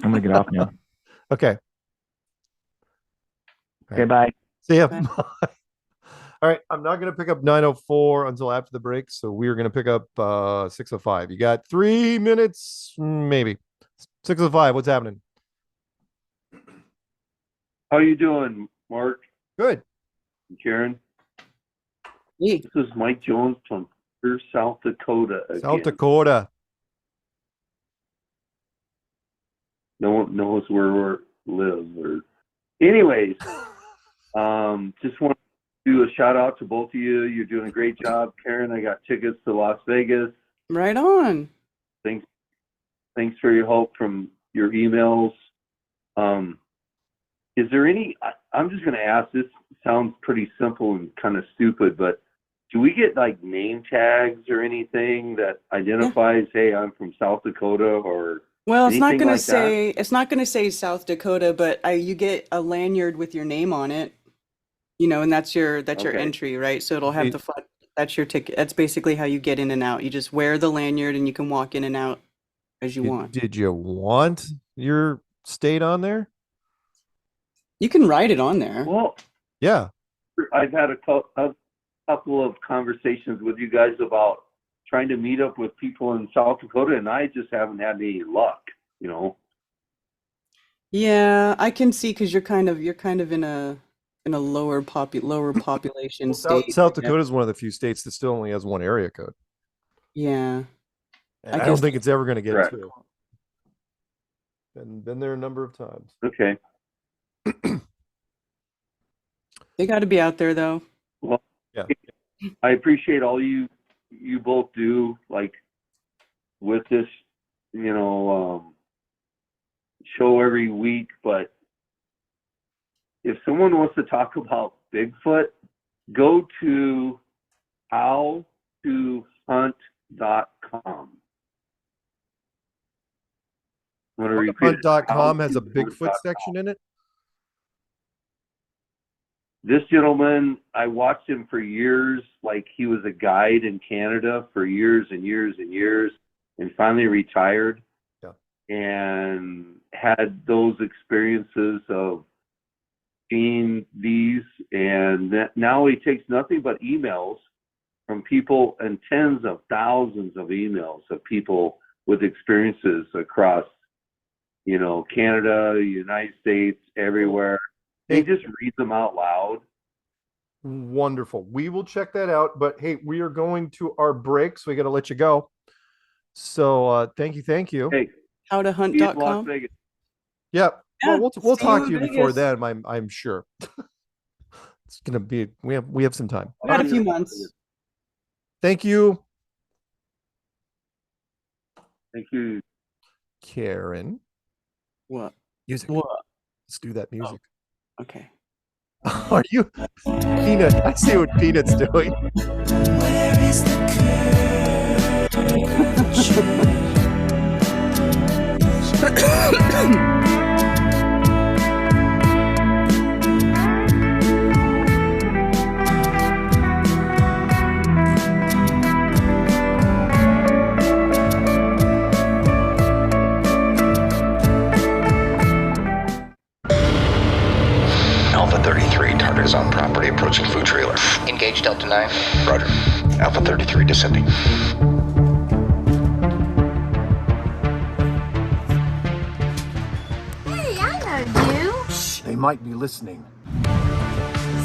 I'm gonna get off now. Okay. Okay, bye. See ya. All right, I'm not going to pick up 9:04 until after the break, so we're going to pick up 6:05. You got 3 minutes, maybe. 6:05. What's happening? How you doing, Mark? Good. Karen? Hey. This is Mike Jones from South Dakota again. South Dakota. No one knows where we live. Anyways, just want to do a shout out to both of you. You're doing a great job. Karen, I got tickets to Las Vegas. Right on. Thanks for your help from your emails. Is there I'm just going to ask, this sounds pretty simple and kind of stupid, but do we get like name tags or anything that identifies, hey, I'm from South Dakota or Well, it's not anything gonna like that? it's not gonna say South Dakota, but you get a lanyard with your name on it, and that's your Okay. entry, right? So it'll have the flag. That's your ticket. That's basically how you get in and out. You just wear the lanyard and you can walk in and out as you want. Did you want your state on there? You can write it on there. Well, yeah. I've had a couple of conversations with you guys about trying to meet up with people in South Dakota, and I just haven't had any luck, Yeah, I can see because you're kind of in a lower population state. South Dakota is one of the few states that still only has one area code. Yeah. And I don't think it's ever going to get two. Been there a number of times. Okay. They got to be out there though. Well, yeah. I appreciate all you both do, like with this, show every week. But if someone wants to talk about Bigfoot, go to howtohunt.com. I'm going to repeat it. Hunt.com has a Bigfoot section in it. This gentleman, I watched him for years, like he was a guide in Canada for years and years and years, and finally retired. Yeah. And had those experiences of seeing these, and now he takes nothing but emails from people, and tens of thousands of emails of people with experiences across, Canada, United States, everywhere. He just reads them out loud. Wonderful. We will check that out. But hey, we are going to our break, so we got to let you go. So thank you. Hey, howtohunt.com. Yeah. Yeah, Well, we'll talk to you Vegas. before then. I'm sure. It's gonna be. We have some time. We got a few months. Thank you. Thank you, Karen. What? Music. What? Let's do that music. Oh, okay. Are you Peanut? I see what Peanut's doing. Where is the Alpha 33, target is on property, approaching food trailer. Engage Delta 9. Roger. Alpha 33 descending. Hey, I know you. They might be listening.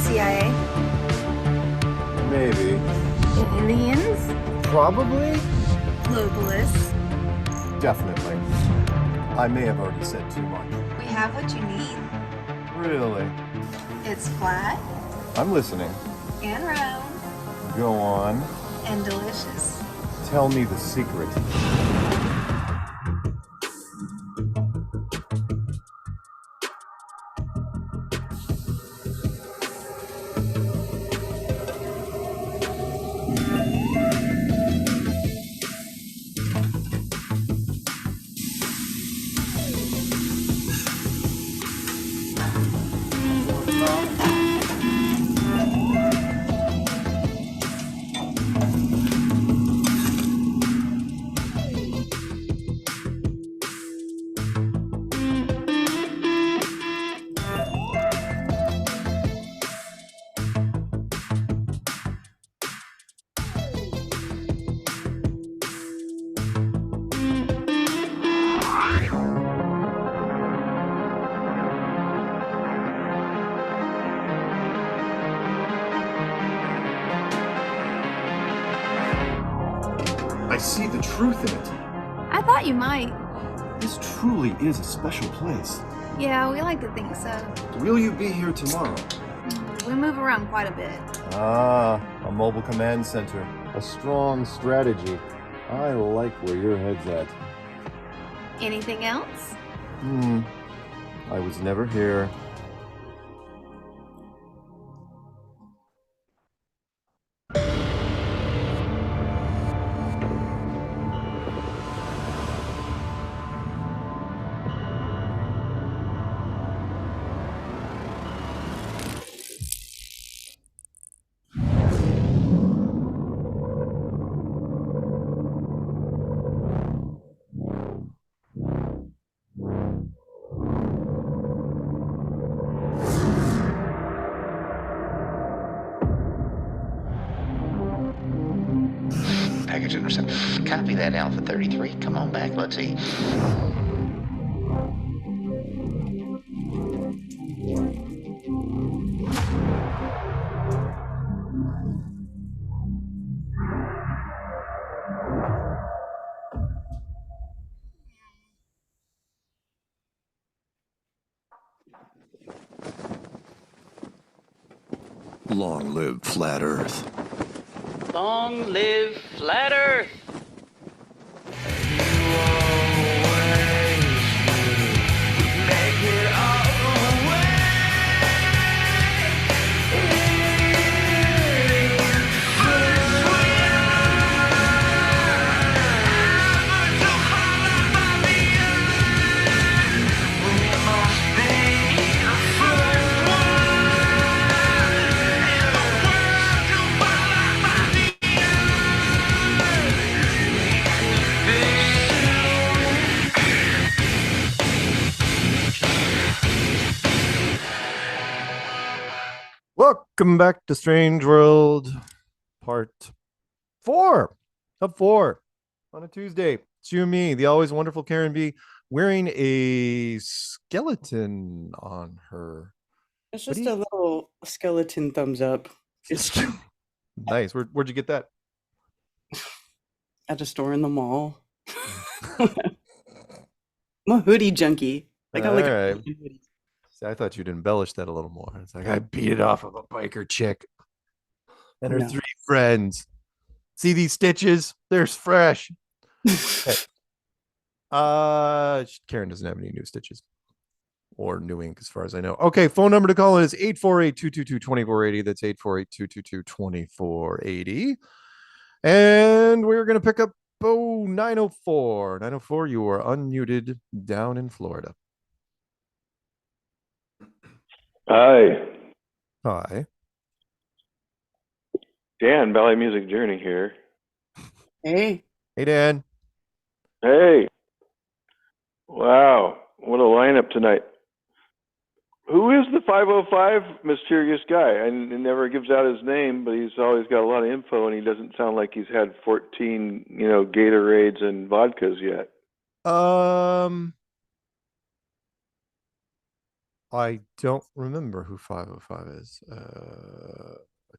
CIA. Maybe. Aliens. Probably. Globalists. Definitely. I may have already said too much. We have what you need. Really? It's flat I'm listening. and round Go on. and delicious. Tell me the secret. I see the truth in it. I thought you might. This truly is a special place. Yeah, we like to think so. Will you be here tomorrow? We move around quite a bit. Ah, a mobile command center. A strong strategy. I like where your head's at. Anything else? I was never here. Package intercept. Copy that, Alpha 33. Come on back, let's eat. Long live Flat Earth. Long live Flat Earth! Welcome back to Strange World, part 4 of 4 on a Tuesday. It's you and me, the always wonderful Karen B, wearing a skeleton on her. It's just a little skeleton thumbs up. It's Nice. Where'd you get that? at a store in the mall. I'm a hoodie junkie. I got like All a right. See, I thought you'd embellish that a little more. It's like I beat it off of a biker chick and her No. 3 friends. See these stitches? They're fresh. Okay. Karen doesn't have any new stitches or new ink as far as I know. Okay, phone number to call in is 848-222-2480. That's 848-222-2480. And we're going to pick up 904. 904, you are unmuted down in Florida. Hi. Hi. Dan, Ballet Music Journey here. Hey. Hey, Dan. Hey. Wow. What a lineup tonight. Who is the 505 mysterious guy? And he never gives out his name, but he's always got a lot of info, and he doesn't sound like he's had 14, Gatorades and vodkas yet. I don't remember who 505 is.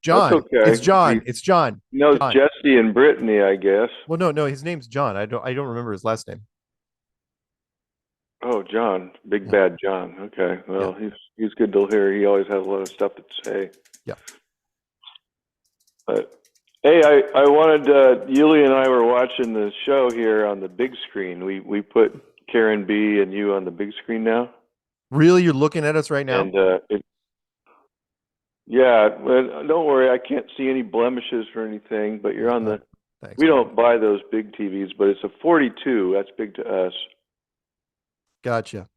John. That's okay. It's John. It's John. He knows John. Jesse and Brittany, I guess. Well, no, his name's John. I don't remember his last name. Oh, John. Big bad John. Okay. Well, he's good to hear. He always has a lot of stuff to say. Yeah. But hey, I wanted Yuli and I were watching the show here on the big screen. We put Karen B and you on the big screen now. Really? You're looking at us right now? And yeah, well, don't worry, I can't see any blemishes or anything, but you're on the Thanks, we don't buy those big TVs, but it's a 42. That's big to us. Gotcha.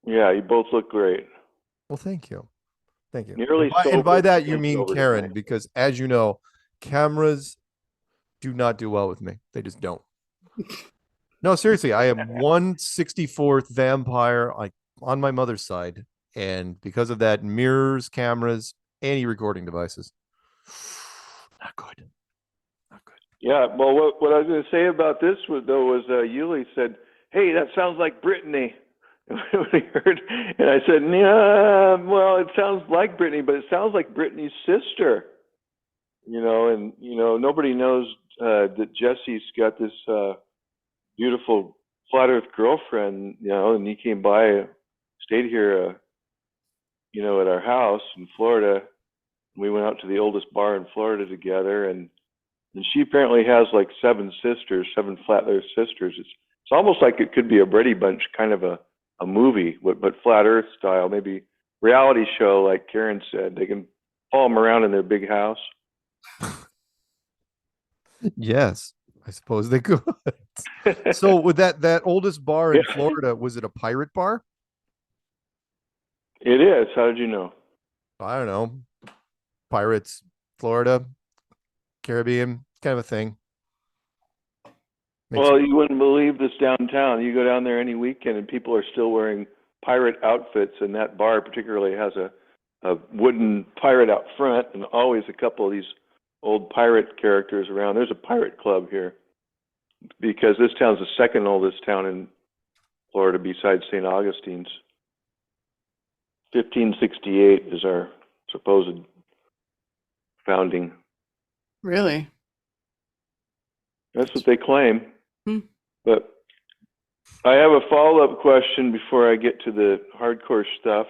Yeah, you both look great. Well, thank you. Thank you. Nearly And by sober that, you comes mean over Karen, tonight. because as you know, cameras do not do well with me. They just don't. No, seriously, I am 1/64th vampire on my mother's side. And because of that, mirrors, cameras, any recording devices. Not good. Yeah, well, what I was going to say about this was Yuli said, "Hey, that sounds like Brittany." When he heard, and I said, "Yeah, well, it sounds like Brittany, but it sounds like Brittany's sister." And nobody knows that Jesse's got this beautiful flat Earth girlfriend, and he came by, stayed here, at our house in Florida. We went out to the oldest bar in Florida together, and she apparently has like 7 flat Earth sisters. It's almost like it could be a Brady Bunch kind of a movie, but flat Earth style, maybe reality show, like Karen said. They can follow them around in their big house. Yes, I suppose they could. So with that oldest bar in Florida, was it a pirate bar? It is. How did you know? I don't know. Pirates, Florida, Caribbean, kind of a thing. Well, you wouldn't believe this downtown. You go down there any weekend and people are still wearing pirate outfits, and that bar particularly has a wooden pirate out front and always a couple of these old pirate characters around. There's a pirate club here because this town's the second oldest town in Florida besides St. Augustine's. 1568 is our supposed founding. Really? That's what they claim. But I have a follow-up question before I get to the hardcore stuff.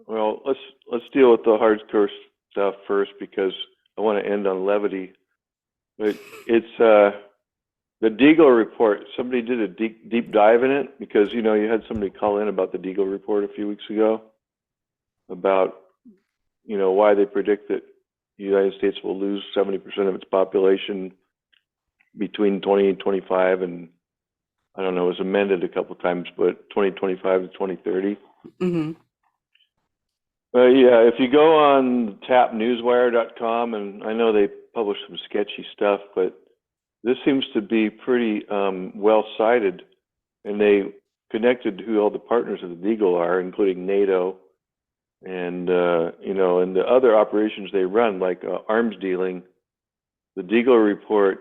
Well, let's deal with the hardcore stuff first because I want to end on levity. But it's the Deagle report. Somebody did a deep dive in it because you had somebody call in about the Deagle report a few weeks ago about why they predict that the United States will lose 70% of its population between 2025 and I don't know, it was amended a couple times, but 2025 to 2030. Mm-hmm. Yeah, if you go on tapnewswire.com, and I know they publish some sketchy stuff, but this seems to be pretty well cited, and they connected who all the partners of the Deagle are, including NATO And and the other operations they run, like arms dealing, the Deagle report,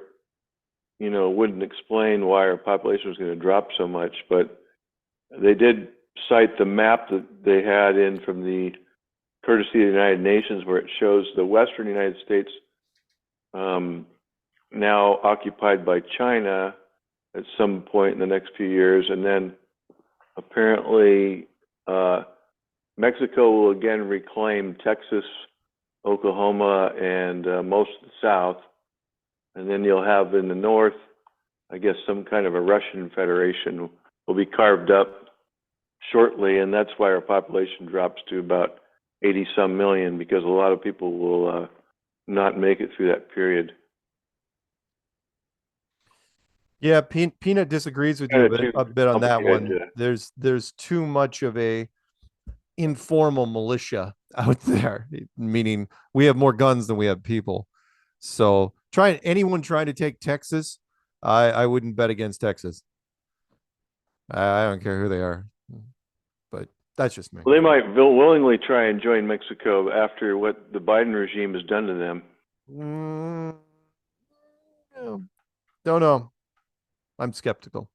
wouldn't explain why our population was going to drop so much, but they did cite the map that they had in from the courtesy of the United Nations, where it shows the Western United States now occupied by China at some point in the next few years, and then apparently Mexico will again reclaim Texas, Oklahoma, and most of the South. And then you'll have in the North, I guess, some kind of a Russian Federation will be carved up shortly. And that's why our population drops to about 80-some million, because a lot of people will not make it through that period. Yeah, Peanut disagrees with you a bit on that one. There's too much of a informal militia out there, meaning we have more guns than we have people. So anyone trying to take Texas, I wouldn't bet against Texas. I don't care who they are, but that's just me. Well, they might willingly try and join Mexico after what the Biden regime has done to them. Don't know. I'm skeptical.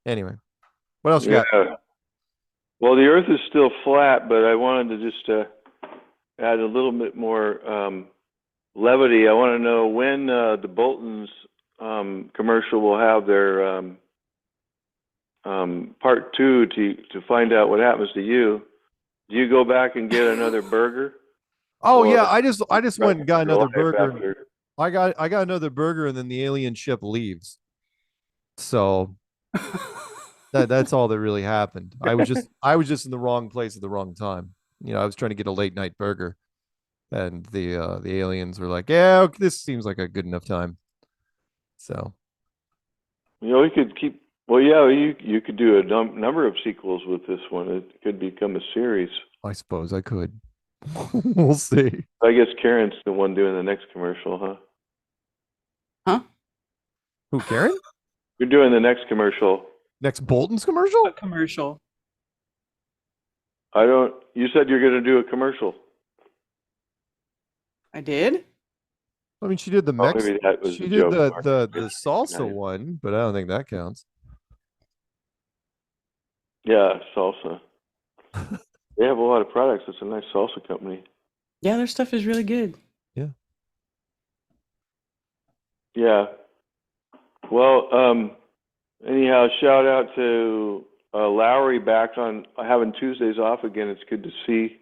Anyway, what else you got? Well, the Earth is still flat, but I wanted to just add a little bit more levity. I want to know when the Boltons commercial will have their part 2 to find out what happens to you. Do you go back and get another burger? Oh yeah, I just went and got another burger. I got another burger, and then the alien ship leaves. So that's all that really happened. I was just in the wrong place at the wrong time. I was trying to get a late night burger, and the aliens were like, "Yeah, okay, this seems like a good enough time." So, you could keep. Well, yeah, you could do a number of sequels with this one. It could become a series. I suppose I could. We'll see. I guess Karen's the one doing the next commercial, huh? Huh? Who, Karen? You're doing the next commercial. Next Bolton's commercial? What commercial? You said you're going to do a commercial. I did? I mean, she did the maybe that was she a did joke, the salsa one, but I don't think that counts. Yeah, salsa. They have a lot of products. It's a nice salsa company. Yeah, their stuff is really good. Yeah. Yeah. Well, anyhow, shout out to Lowry back on having Tuesdays off again. It's good to see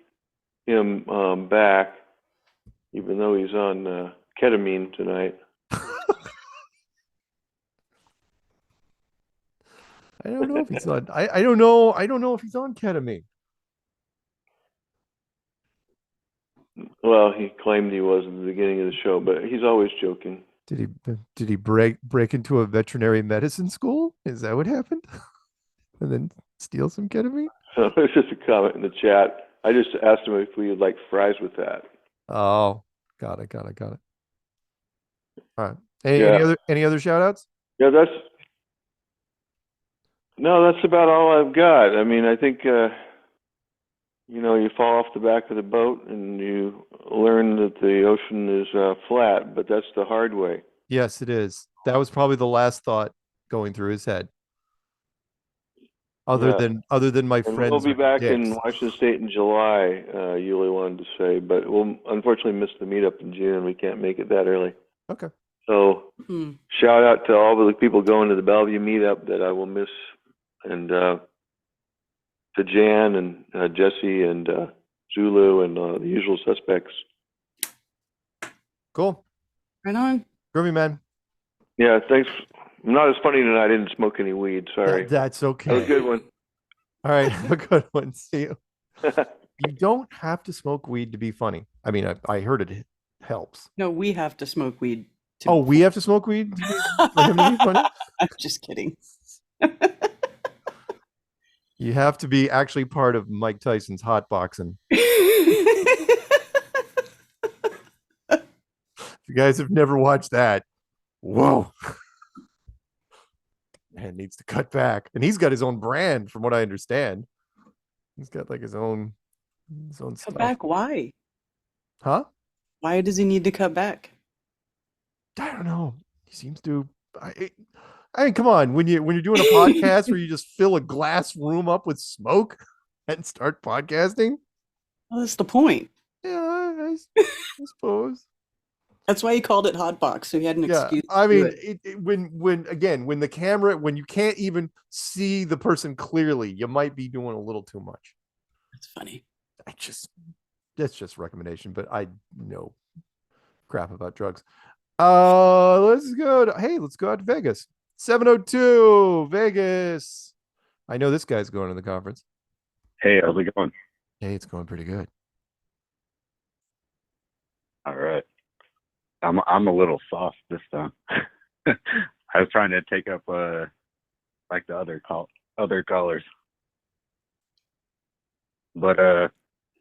him back, even though he's on ketamine tonight. I don't know if he's on. I don't know. I don't know if he's on ketamine. Well, he claimed he was at the beginning of the show, but he's always joking. Did he break into a veterinary medicine school? Is that what happened? And then steal some ketamine? So it's just a comment in the chat. I just asked him if we would like fries with that. Oh, got it. All right. Any other shout outs? Yeah, that's about all I've got. I mean, I think you fall off the back of the boat and you learn that the ocean is flat, but that's the hard way. Yes, it is. That was probably the last thought going through his head. Other than my friends. We'll be back in Washington State in July, Yuli wanted to say, but we'll unfortunately miss the meetup in June. We can't make it that early. Okay. So shout out to all the people going to the Bellevue meetup that I will miss, and to Jan and Jesse and Zulu and the usual suspects. Cool. Right on. Groovy, man. Yeah, thanks. I'm not as funny tonight. I didn't smoke any weed. Sorry. That's okay. That was a good one. All right. Have a good one. See you. You don't have to smoke weed to be funny. I mean, I heard it helps. No, we have to smoke weed. We have to smoke weed for him to be funny? I'm just kidding. You have to be actually part of Mike Tyson's hot boxing. If you guys have never watched that, whoa. Man needs to cut back. And he's got his own brand, from what I understand. He's got like his own his own Cut stuff. back? Why? Huh? Why does he need to cut back? I don't know. He seems to. I mean, come on. When you're doing a podcast where you just fill a glass room up with smoke and start podcasting, Well, that's the point. yeah, I suppose. That's why he called it Hotbox, so he had an excuse. I to do mean, it. when the camera, when you can't even see the person clearly, you might be doing a little too much. That's funny. That's just recommendation, but I know crap about drugs. Let's go out to Vegas. 702 Vegas. I know this guy's going to the conference. Hey, how's it going? Hey, it's going pretty good. All right. I'm a little soft this time. I was trying to take up like the other callers. But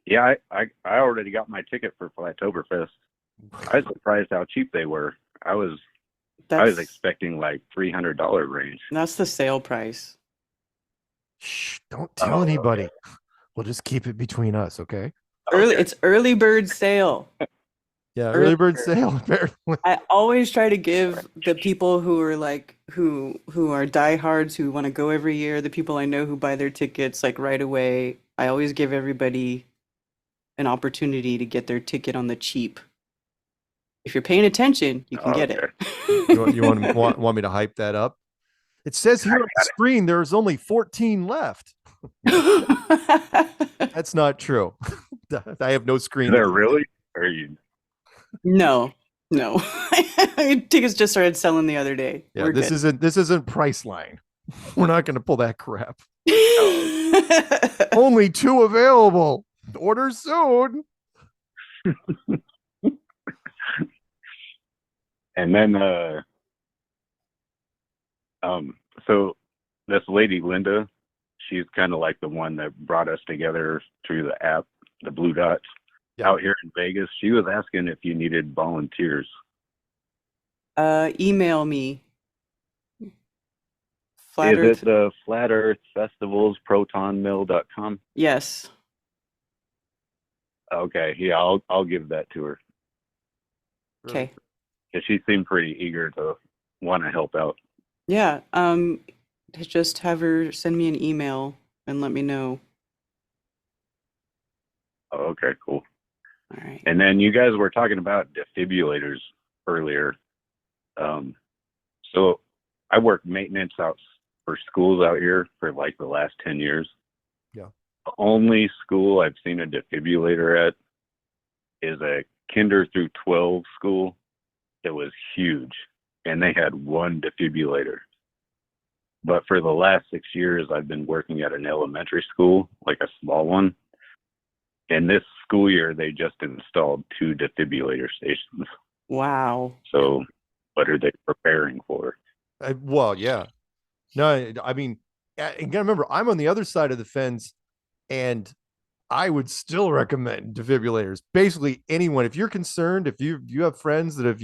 yeah, I already got my ticket for Flattoberfest. I was surprised how cheap they were. I was expecting like $300 range. That's the sale price. Shh, don't tell anybody. We'll just keep it between us, okay? It's early bird sale. Yeah, early bird sale. Apparently. I always try to give the people who are like who are diehards who want to go every year, the people I know who buy their tickets like right away. I always give everybody an opportunity to get their ticket on the cheap. If you're paying attention, you can get it. You want me to hype that up? It says here on the screen there's only 14 left. That's not true. I have no screen. Is there really? Or you? No. Tickets just started selling the other day. Yeah, We're this good. isn't Priceline. We're not going to pull that crap. Only 2 available. Order soon. And then so this lady Linda, she's kind of like the one that brought us together through the app, the Blue Dots. Out here in Vegas. She was asking if you needed volunteers. Email me. Is it the Flat Earth Festivals protonmail.com? Yes. Okay, yeah, I'll give that to her. Okay. Yeah, she seemed pretty eager to want to help out. Yeah. Just have her send me an email and let me know. Okay, cool. All right. And then you guys were talking about defibrillators earlier. So I work maintenance out for schools out here for like the last 10 years. Yeah. The only school I've seen a defibrillator at is a kinder through 12 school. It was huge, and they had one defibrillator. But for the last 6 years, I've been working at an elementary school, like a small one. And this school year, they just installed 2 defibrillator stations. Wow. So what are they preparing for? Well, yeah. No, I mean, you gotta remember, I'm on the other side of the fence, and I would still recommend defibrillators. Basically, anyone, if you're concerned, if you have friends that have,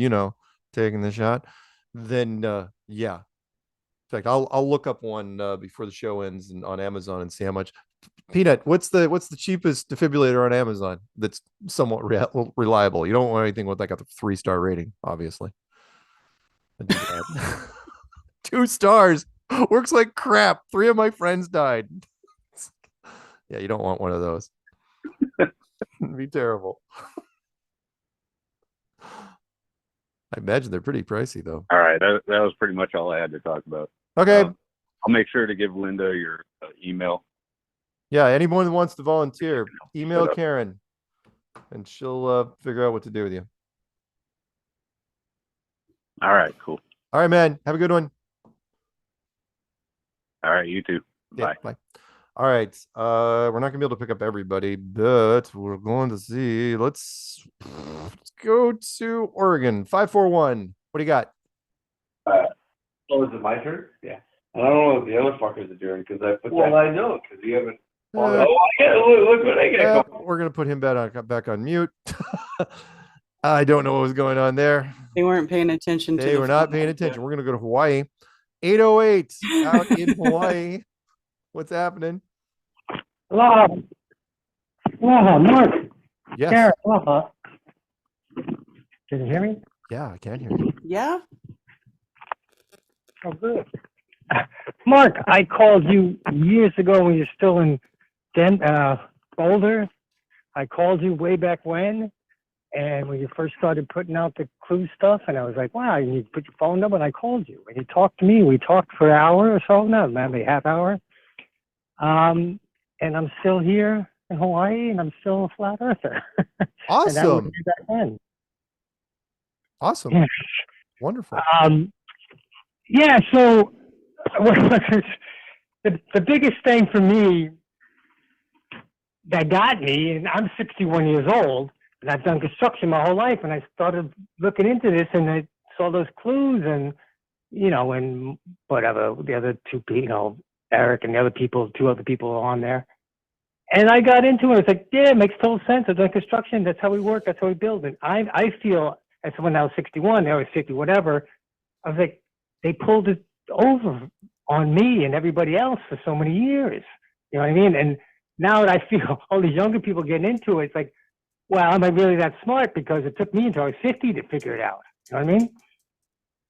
taken the shot, then yeah. In fact, I'll look up one before the show ends and on Amazon and see how much. Peanut, what's the cheapest defibrillator on Amazon that's somewhat reliable? You don't want anything with like a 3-star rating, obviously. 2 stars. Works like crap. 3 of my friends died. Yeah, you don't want one of those. It'd be terrible. I imagine they're pretty pricey, though. All right, that was pretty much all I had to talk about. Okay. I'll make sure to give Linda your email. Yeah, anyone that wants to volunteer, email Karen, and she'll figure out what to do with you. All right, cool. All right, man. Have a good one. All right, you too. Bye. Yeah, bye. All right. We're not gonna be able to pick up everybody, but we're going to see. Let's go to Oregon. 541. What do you got? Oh, is it my turn? Yeah. I don't know what the other fuckers are doing because I put that. I know because you haven't. Look what I get. We're gonna put him back on mute. I don't know what was going on there. They weren't paying attention. They were not paying attention. We're gonna go to Hawaii. 808 out in Hawaii. What's happening? Hello. Aloha, Mark. Yes. Karen, aloha. Can you hear me? Yeah, I can hear you. Yeah? Oh, good. Mark, I called you years ago when you're still in Boulder. I called you way back when, and when you first started putting out the clue stuff, and I was like, wow, you put your phone number, and I called you. And you talked to me. We talked for an hour or so, no, maybe half hour. And I'm still here in Hawaii, and I'm still a flat earther. Awesome. And that was way back then. Awesome. Yeah. Wonderful. Yeah, so the biggest thing for me that got me, and I'm 61 years old, and I've done construction my whole life, and I started looking into this, and I saw those clues, and, you know, and whatever, the other two people, you know, Eric and the other people, two other people are on there. And I got into it. It's like, yeah, it makes total sense. I've done construction. That's how we work. That's how we build. And I feel, as when I was 61, I was 50, whatever, I was like, they pulled it over on me and everybody else for so many years. You know what I mean? And now that I feel all these younger people getting into it, it's like, well, am I really that smart? Because it took me until I was 50 to figure it out. You know what I mean?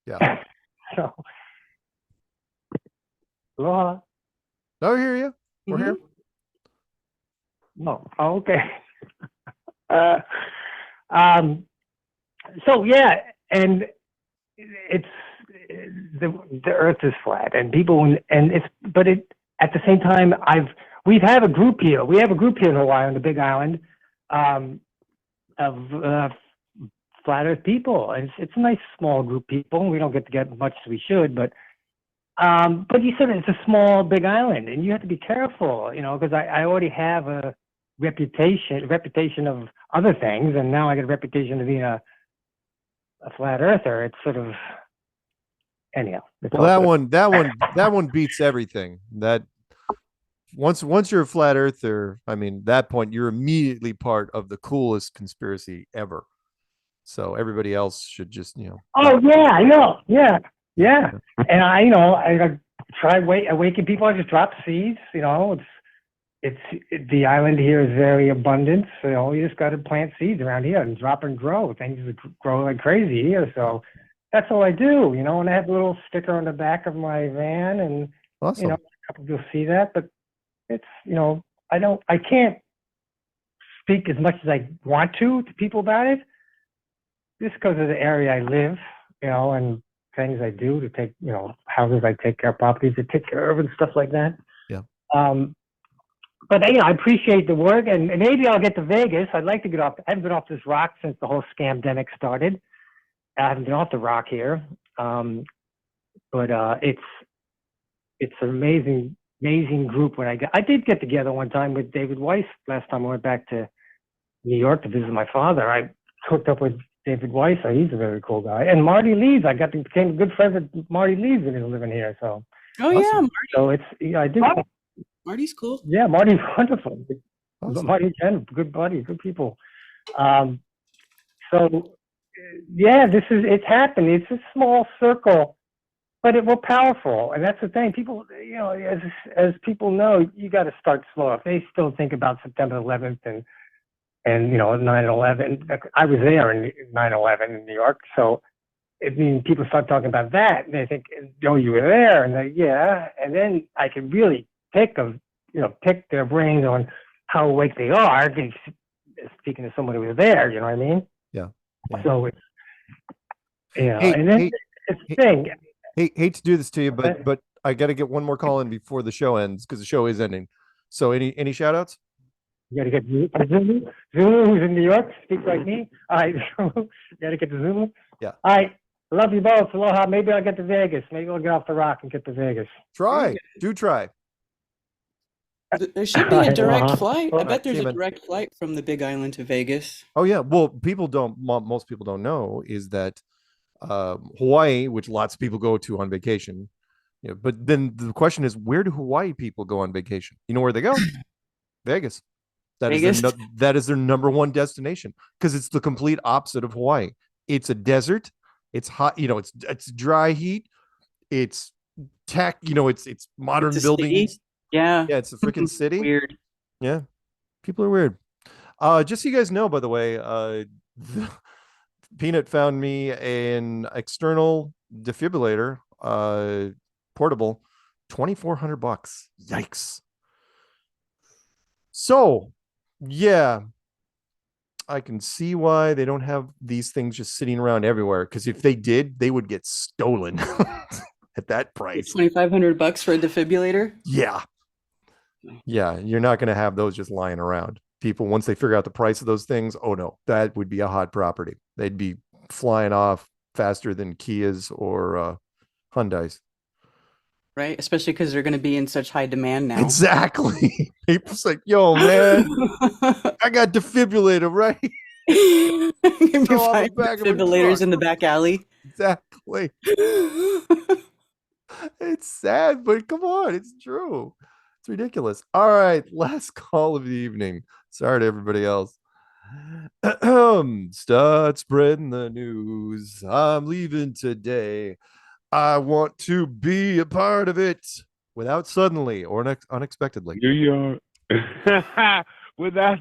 Yeah. So, aloha. No, I hear you. We're here. Oh, okay. So yeah, and it's the Earth is flat, and people, and it's, but it at the same time, we have a group here. We have a group here in Hawaii on the Big Island of flat Earth people, and it's a nice small group of people. We don't get together much as we should, but you said it's a small Big Island, and you have to be careful, you know, because I already have a reputation of other things, and now I get a reputation of being a flat earther. It's sort of, anyhow. Well, that one beats everything. That once you're a flat earther, I mean, that point you're immediately part of the coolest conspiracy ever. So everybody else should just, you know. Oh yeah, I know. Yeah. And I try awaken people. I just drop seeds. You know, the island here is very abundant. So, you know, you just got to plant seeds around here and drop and grow. Things grow like crazy here. So that's all I do, you know, and I have a little sticker on the back of my van, and, awesome. You know, a couple people see that, but it's, you know, I can't speak as much as I want to people about it, just because of the area I live, you know, and things I do to take, you know, houses I take care of, properties I take care of, and stuff like that. Yeah. But you know, I appreciate the work, and maybe I'll get to Vegas. I'd like to get off. I haven't been off this rock since the whole scamdemic started. I haven't been off the rock here, but it's an amazing group. I did get together one time with David Weiss. Last time I went back to New York to visit my father, I hooked up with David Weiss. He's a very cool guy, and Marty Leeds. I became good friends with Marty Leeds when he was living here. So. Oh awesome. Yeah, Marty. So it's I do. Marty's cool. Yeah, Marty's wonderful. Awesome. Marty's good buddy, good people. So yeah, it's happened. It's a small circle, but we're powerful, and that's the thing. People, you know, as people know, you got to start slow. If they still think about September 11th and you know 9/11, I was there in 9/11 in New York, so. I mean, people start talking about that, and they think, "Oh, you were there," and they, yeah, and then I can really pick their brains on how awake they are. Speaking to somebody who was there, you know what I mean? Yeah. So it's, you know, and then it's the thing. Hate to do this to you, but I got to get one more call in before the show ends because the show is ending. So any shout outs? You got to get Zulu, who's in New York, speaks like me. All right, you got to get the Zulu. Yeah. All right. Love you both. Aloha. Maybe I'll get to Vegas. Maybe I'll get off the rock and get to Vegas. Try. Do try. There should be a direct flight. I bet there's a direct flight from the Big Island to Vegas. Oh yeah. Well, most people don't know is that Hawaii, which lots of people go to on vacation, you know, but then the question is, where do Hawaii people go on vacation? You know where they go? Vegas. That is their number one destination because it's the complete opposite of Hawaii. It's a desert. It's hot, you know, it's dry heat. It's tech, you know, it's modern buildings. City. Yeah. Yeah, it's a freaking city. Weird. Yeah. People are weird. Just so you guys know, by the way, Peanut found me an external defibrillator, portable, $2,400. Yikes. So, yeah, I can see why they don't have these things just sitting around everywhere. Because if they did, they would get stolen at that price. $2,500 for a defibrillator? Yeah. Yeah, you're not going to have those just lying around. People, once they figure out the price of those things, oh no, that would be a hot property. They'd be flying off faster than Kias or Hyundais. Right? Especially because they're going to be in such high demand now. Exactly. People's like, yo, man, I got defibrillator, right? You find defibrillators in the back alley. Exactly. It's sad, but come on, it's true. It's ridiculous. All right, last call of the evening. Sorry to everybody else. Start spreading the news. I'm leaving today. I want to be a part of it without suddenly or unexpectedly. New York. Without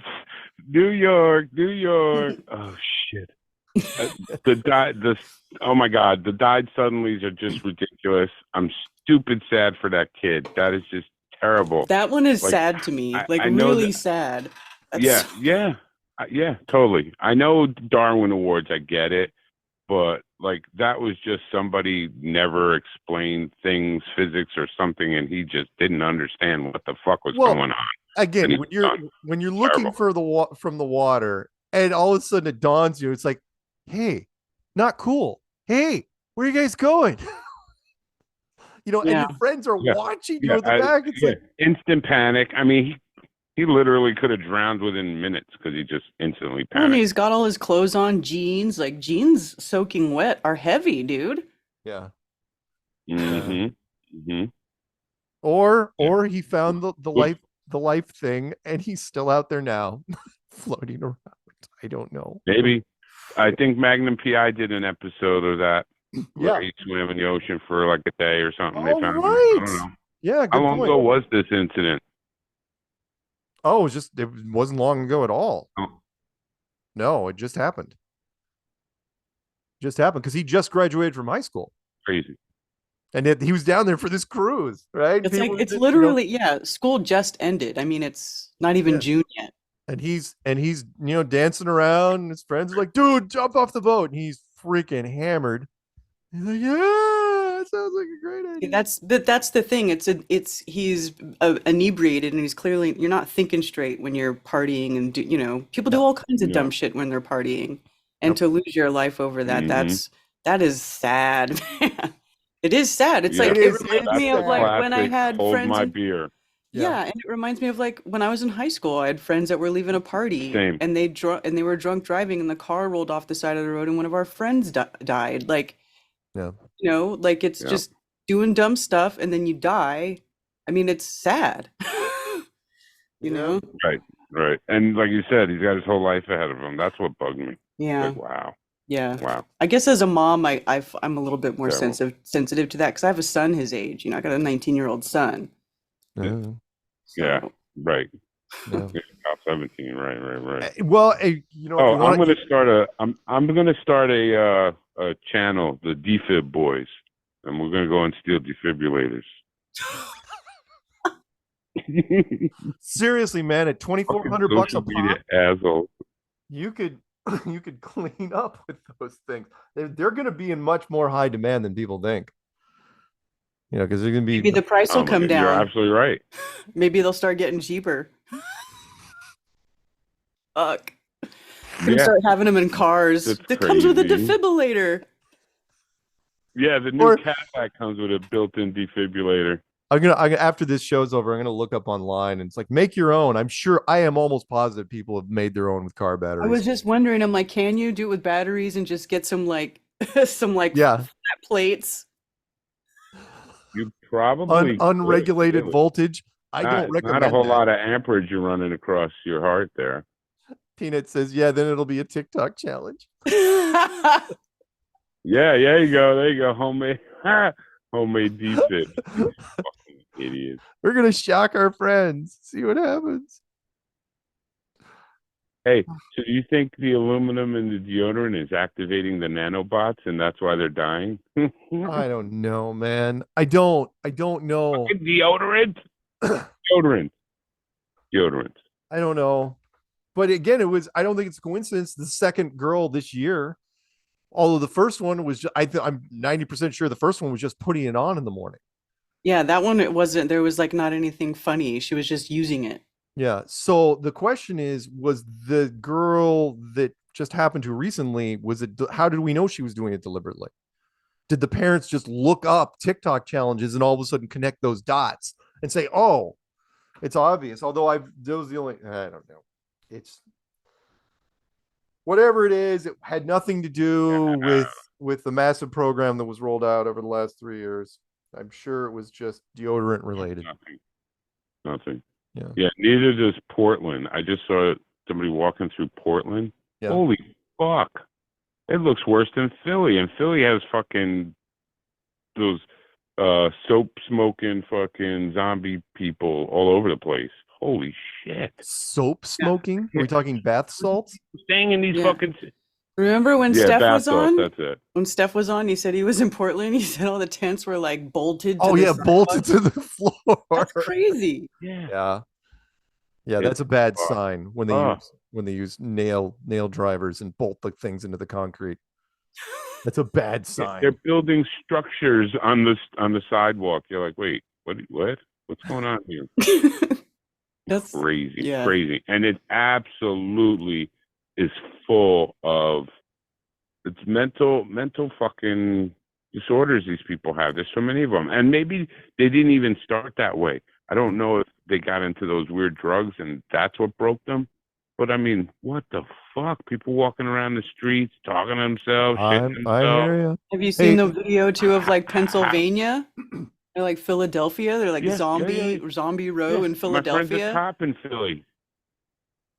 New York. Oh shit. Oh my God, the died suddenlies are just ridiculous. I'm stupid sad for that kid. That is just terrible. That one is sad to me. Like I know really sad. Yeah, totally. I know Darwin Awards, I get it, but like that was just somebody never explained things, physics or something, and he just didn't understand what the fuck was going on. Again, when you're looking for from the water, and all of a sudden it dawns you, it's like, hey, not cool. Hey, where are you guys going? And your friends are watching you in the back. It's like instant panic. I mean, he literally could have drowned within minutes because he just instantly And panicked. he's got all his clothes on, jeans. Like jeans soaking wet are heavy, dude. Yeah. Or he found the life thing, and he's still out there now, floating around. I don't know. Maybe. I think Magnum PI did an episode of that. Where he swam in the ocean for like a day or something. They found him. I don't know. Yeah. How long ago was this incident? Oh, it wasn't long ago at all. Oh. No, it just happened. Because he just graduated from high school. Crazy. And he was down there for this cruise, right? It's literally, school just ended. I mean, it's not even June yet. And he's dancing around, and his friends are like, dude, jump off the boat. And he's freaking hammered. He's like, yeah, that sounds like a great idea. That's the thing. He's inebriated, and he's clearly, you're not thinking straight when you're partying, and people do all kinds of dumb shit when they're partying, and to lose your life over that, that is sad. It is sad. It's like it reminds me of like when I had friends. My beer. Yeah, and it reminds me of like when I was in high school. I had friends that were leaving a party, and they were drunk driving, and the car rolled off the side of the road, and one of our friends died. Like. Yeah. Like it's just doing dumb stuff and then you die. I mean, it's sad. Right. And like you said, he's got his whole life ahead of him. That's what bugged me. Yeah. Like, wow. Yeah. Wow. I guess as a mom, I'm a little bit more sensitive to that because I have a son his age. I got a 19-year-old son. Yeah. Right. Yeah. 17. Right. Well, I'm going to start a channel, the Defib Boys, and we're going to go and steal defibrillators. Seriously, man, at $2,400 a pop, asshole. You could clean up with those things. They're going to be in much more high demand than people think. Because they're going to be. Maybe the price will come down. You're absolutely right. Maybe they'll start getting cheaper. Fuck. Gonna start having them in cars. That comes with a defibrillator. Yeah, the new Cadillac comes with a built-in defibrillator. I'm gonna after this show's over, I'm gonna look up online and it's like make your own. I am almost positive people have made their own with car batteries. I was just wondering. I'm like, can you do it with batteries and just get some flat plates? You probably unregulated voltage. I don't recommend. Not a whole lot of amperage you're running across your heart there. Peanut says, yeah, then it'll be a TikTok challenge. Yeah, there you go. Homemade defib. Fucking idiots. We're going to shock our friends. See what happens. Hey, so do you think the aluminum in the deodorant is activating the nanobots, and that's why they're dying? I don't know, man. I don't know. Deodorant? Deodorant. I don't know. But again, I don't think it's a coincidence. The second girl this year, although the first one was just, I'm 90% sure the first one was just putting it on in the morning. Yeah, that one, it wasn't, there was like not anything funny. She was just using it. Yeah. So the question is, was the girl that just happened to recently, how did we know she was doing it deliberately? Did the parents just look up TikTok challenges and all of a sudden connect those dots and say, oh, it's obvious? Although I don't know. It's whatever it is, it had nothing to do with the massive program that was rolled out over the last 3 years. I'm sure it was just deodorant related. Nothing. Yeah. Neither does Portland. I just saw somebody walking through Portland. Yeah. Holy fuck. It looks worse than Philly. And Philly has fucking those soap smoking fucking zombie people all over the place. Holy shit. Soap smoking? Are we talking bath salts? Staying in these fucking... Remember when Steph bath was salts, on? that's it. When Steph was on, he said he was in Portland. He said all the tents were like bolted. Bolted to the floor. That's crazy. Yeah, that's a bad sign when they use nail drivers and bolt the things into the concrete. That's a bad sign. They're building structures on the sidewalk. You're like, wait, what? What's going on here? That's crazy. And it absolutely is full of it's mental fucking disorders these people have. There's so many of them. And maybe they didn't even start that way. I don't know if they got into those weird drugs and that's what broke them. But I mean, what the fuck? People walking around the streets, talking to themselves, shitting themselves. I hear you. Have you seen the video too of like Pennsylvania? Or like Philadelphia? They're like zombie row in Philadelphia. My friend's a cop in Philly.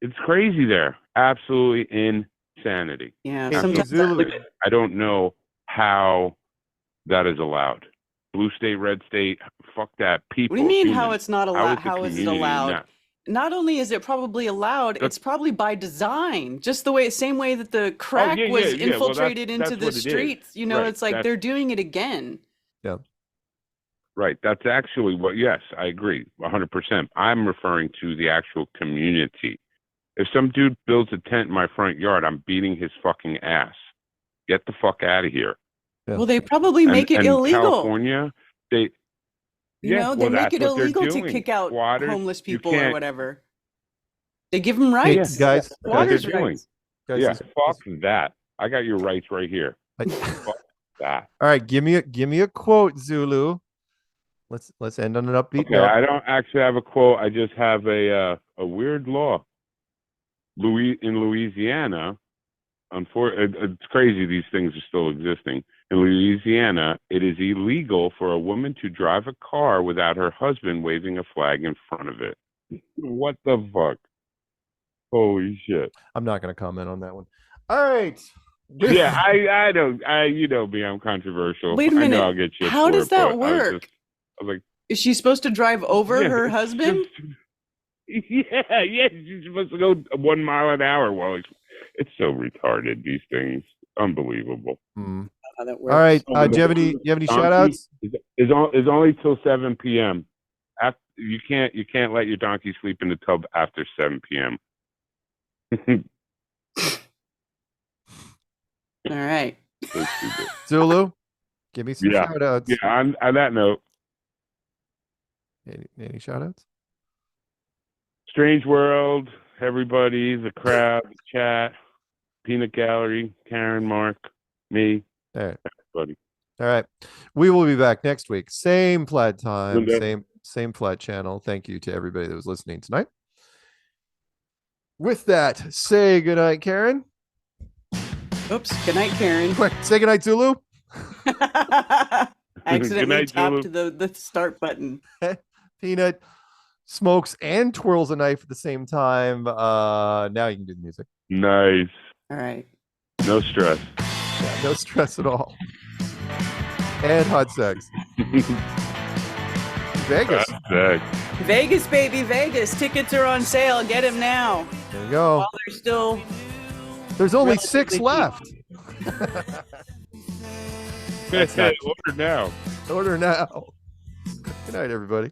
It's crazy there. Absolutely insanity. Yeah. Absolutely. I don't know how that is allowed. Blue state, red state, fuck that. People. What do you mean how it's not allowed? How is it allowed? Not only is it probably allowed, it's probably by design. Just the same way that the crack was infiltrated into the streets. You know, it's like they're doing it again. Yeah. Right. That's actually yes, I agree 100%. I'm referring to the actual community. If some dude builds a tent in my front yard, I'm beating his fucking ass. Get the fuck out of here. Yeah. Well, they probably make it illegal. California, they make it illegal to kick out homeless people or whatever. They give them rights. Hey, guys. Water's rights. Guys, fuck that. I got your rights right here. Fuck that. All right, give me a quote, Zulu. Let's end on an upbeat note. I don't actually have a quote. I just have a weird law. In Louisiana, it's crazy these things are still existing. In Louisiana, it is illegal for a woman to drive a car without her husband waving a flag in front of it. What the fuck? Holy shit. I'm not going to comment on that one. All right. Yeah, I don't. You know me, I'm controversial. Wait a minute. I know I'll get shit How for does it, that but work? I was like, is she supposed to drive over her husband? Yeah, she's supposed to go 1 mile an hour. Well, it's so retarded, these things. Unbelievable. Mm. How that works. All right. Do you have any shout outs? It's only till 7 p.m. You can't let your donkey sleep in the tub after 7 p.m. All right. Zulu, give me some shout outs. Yeah, on that note. Any shout outs? Strange World, everybody, the crowd, the chat, Peanut Gallery, Karen, Mark, me, everybody. All right. We will be back next week. Same flat time, same flat channel. Thank you to everybody that was listening tonight. With that, say goodnight, Karen. Oops. Good night, Karen. Quick, say goodnight, Zulu. Accidentally tapped the start button. Peanut smokes and twirls a knife at the same time. Now you can do the music. Nice. All right. No stress. Yeah, no stress at all. And hot sex. Vegas. Sick. Vegas, baby, Vegas. Tickets are on sale. Get them now. There you go. While they're still. There's only 6 left. Order now. Order now. Good night, everybody.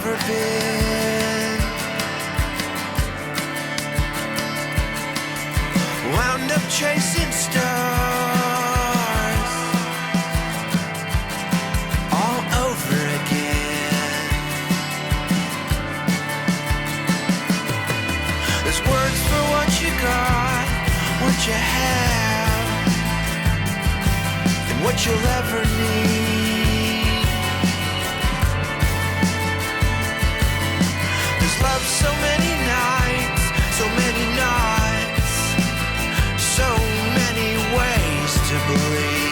ever been. Wound up chasing stars all over again. There's words for what you got, what you have, and what you'll ever need. Love so many nights, so many nights, so many ways to believe.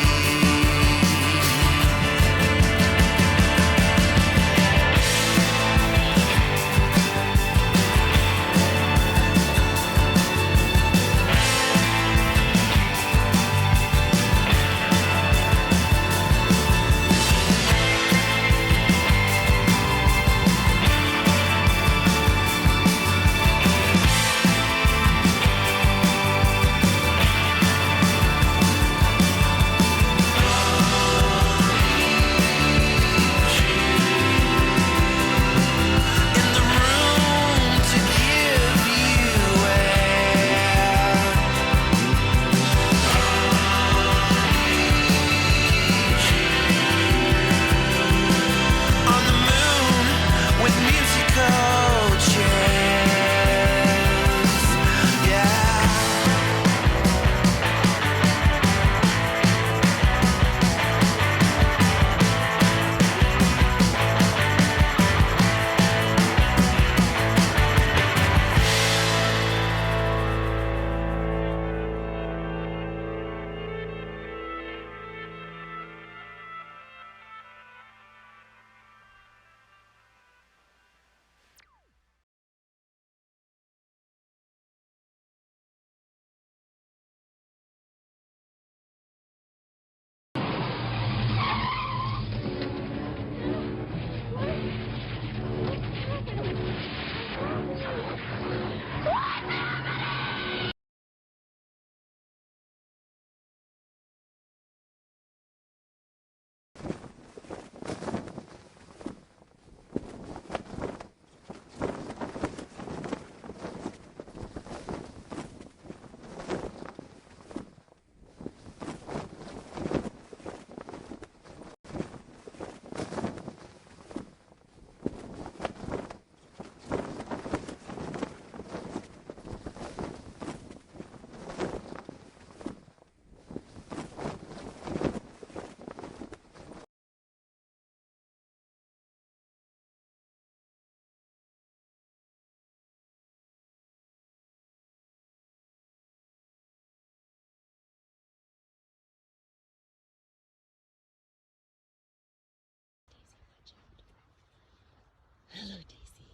Hello, Daisy.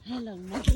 Hello, Maggie.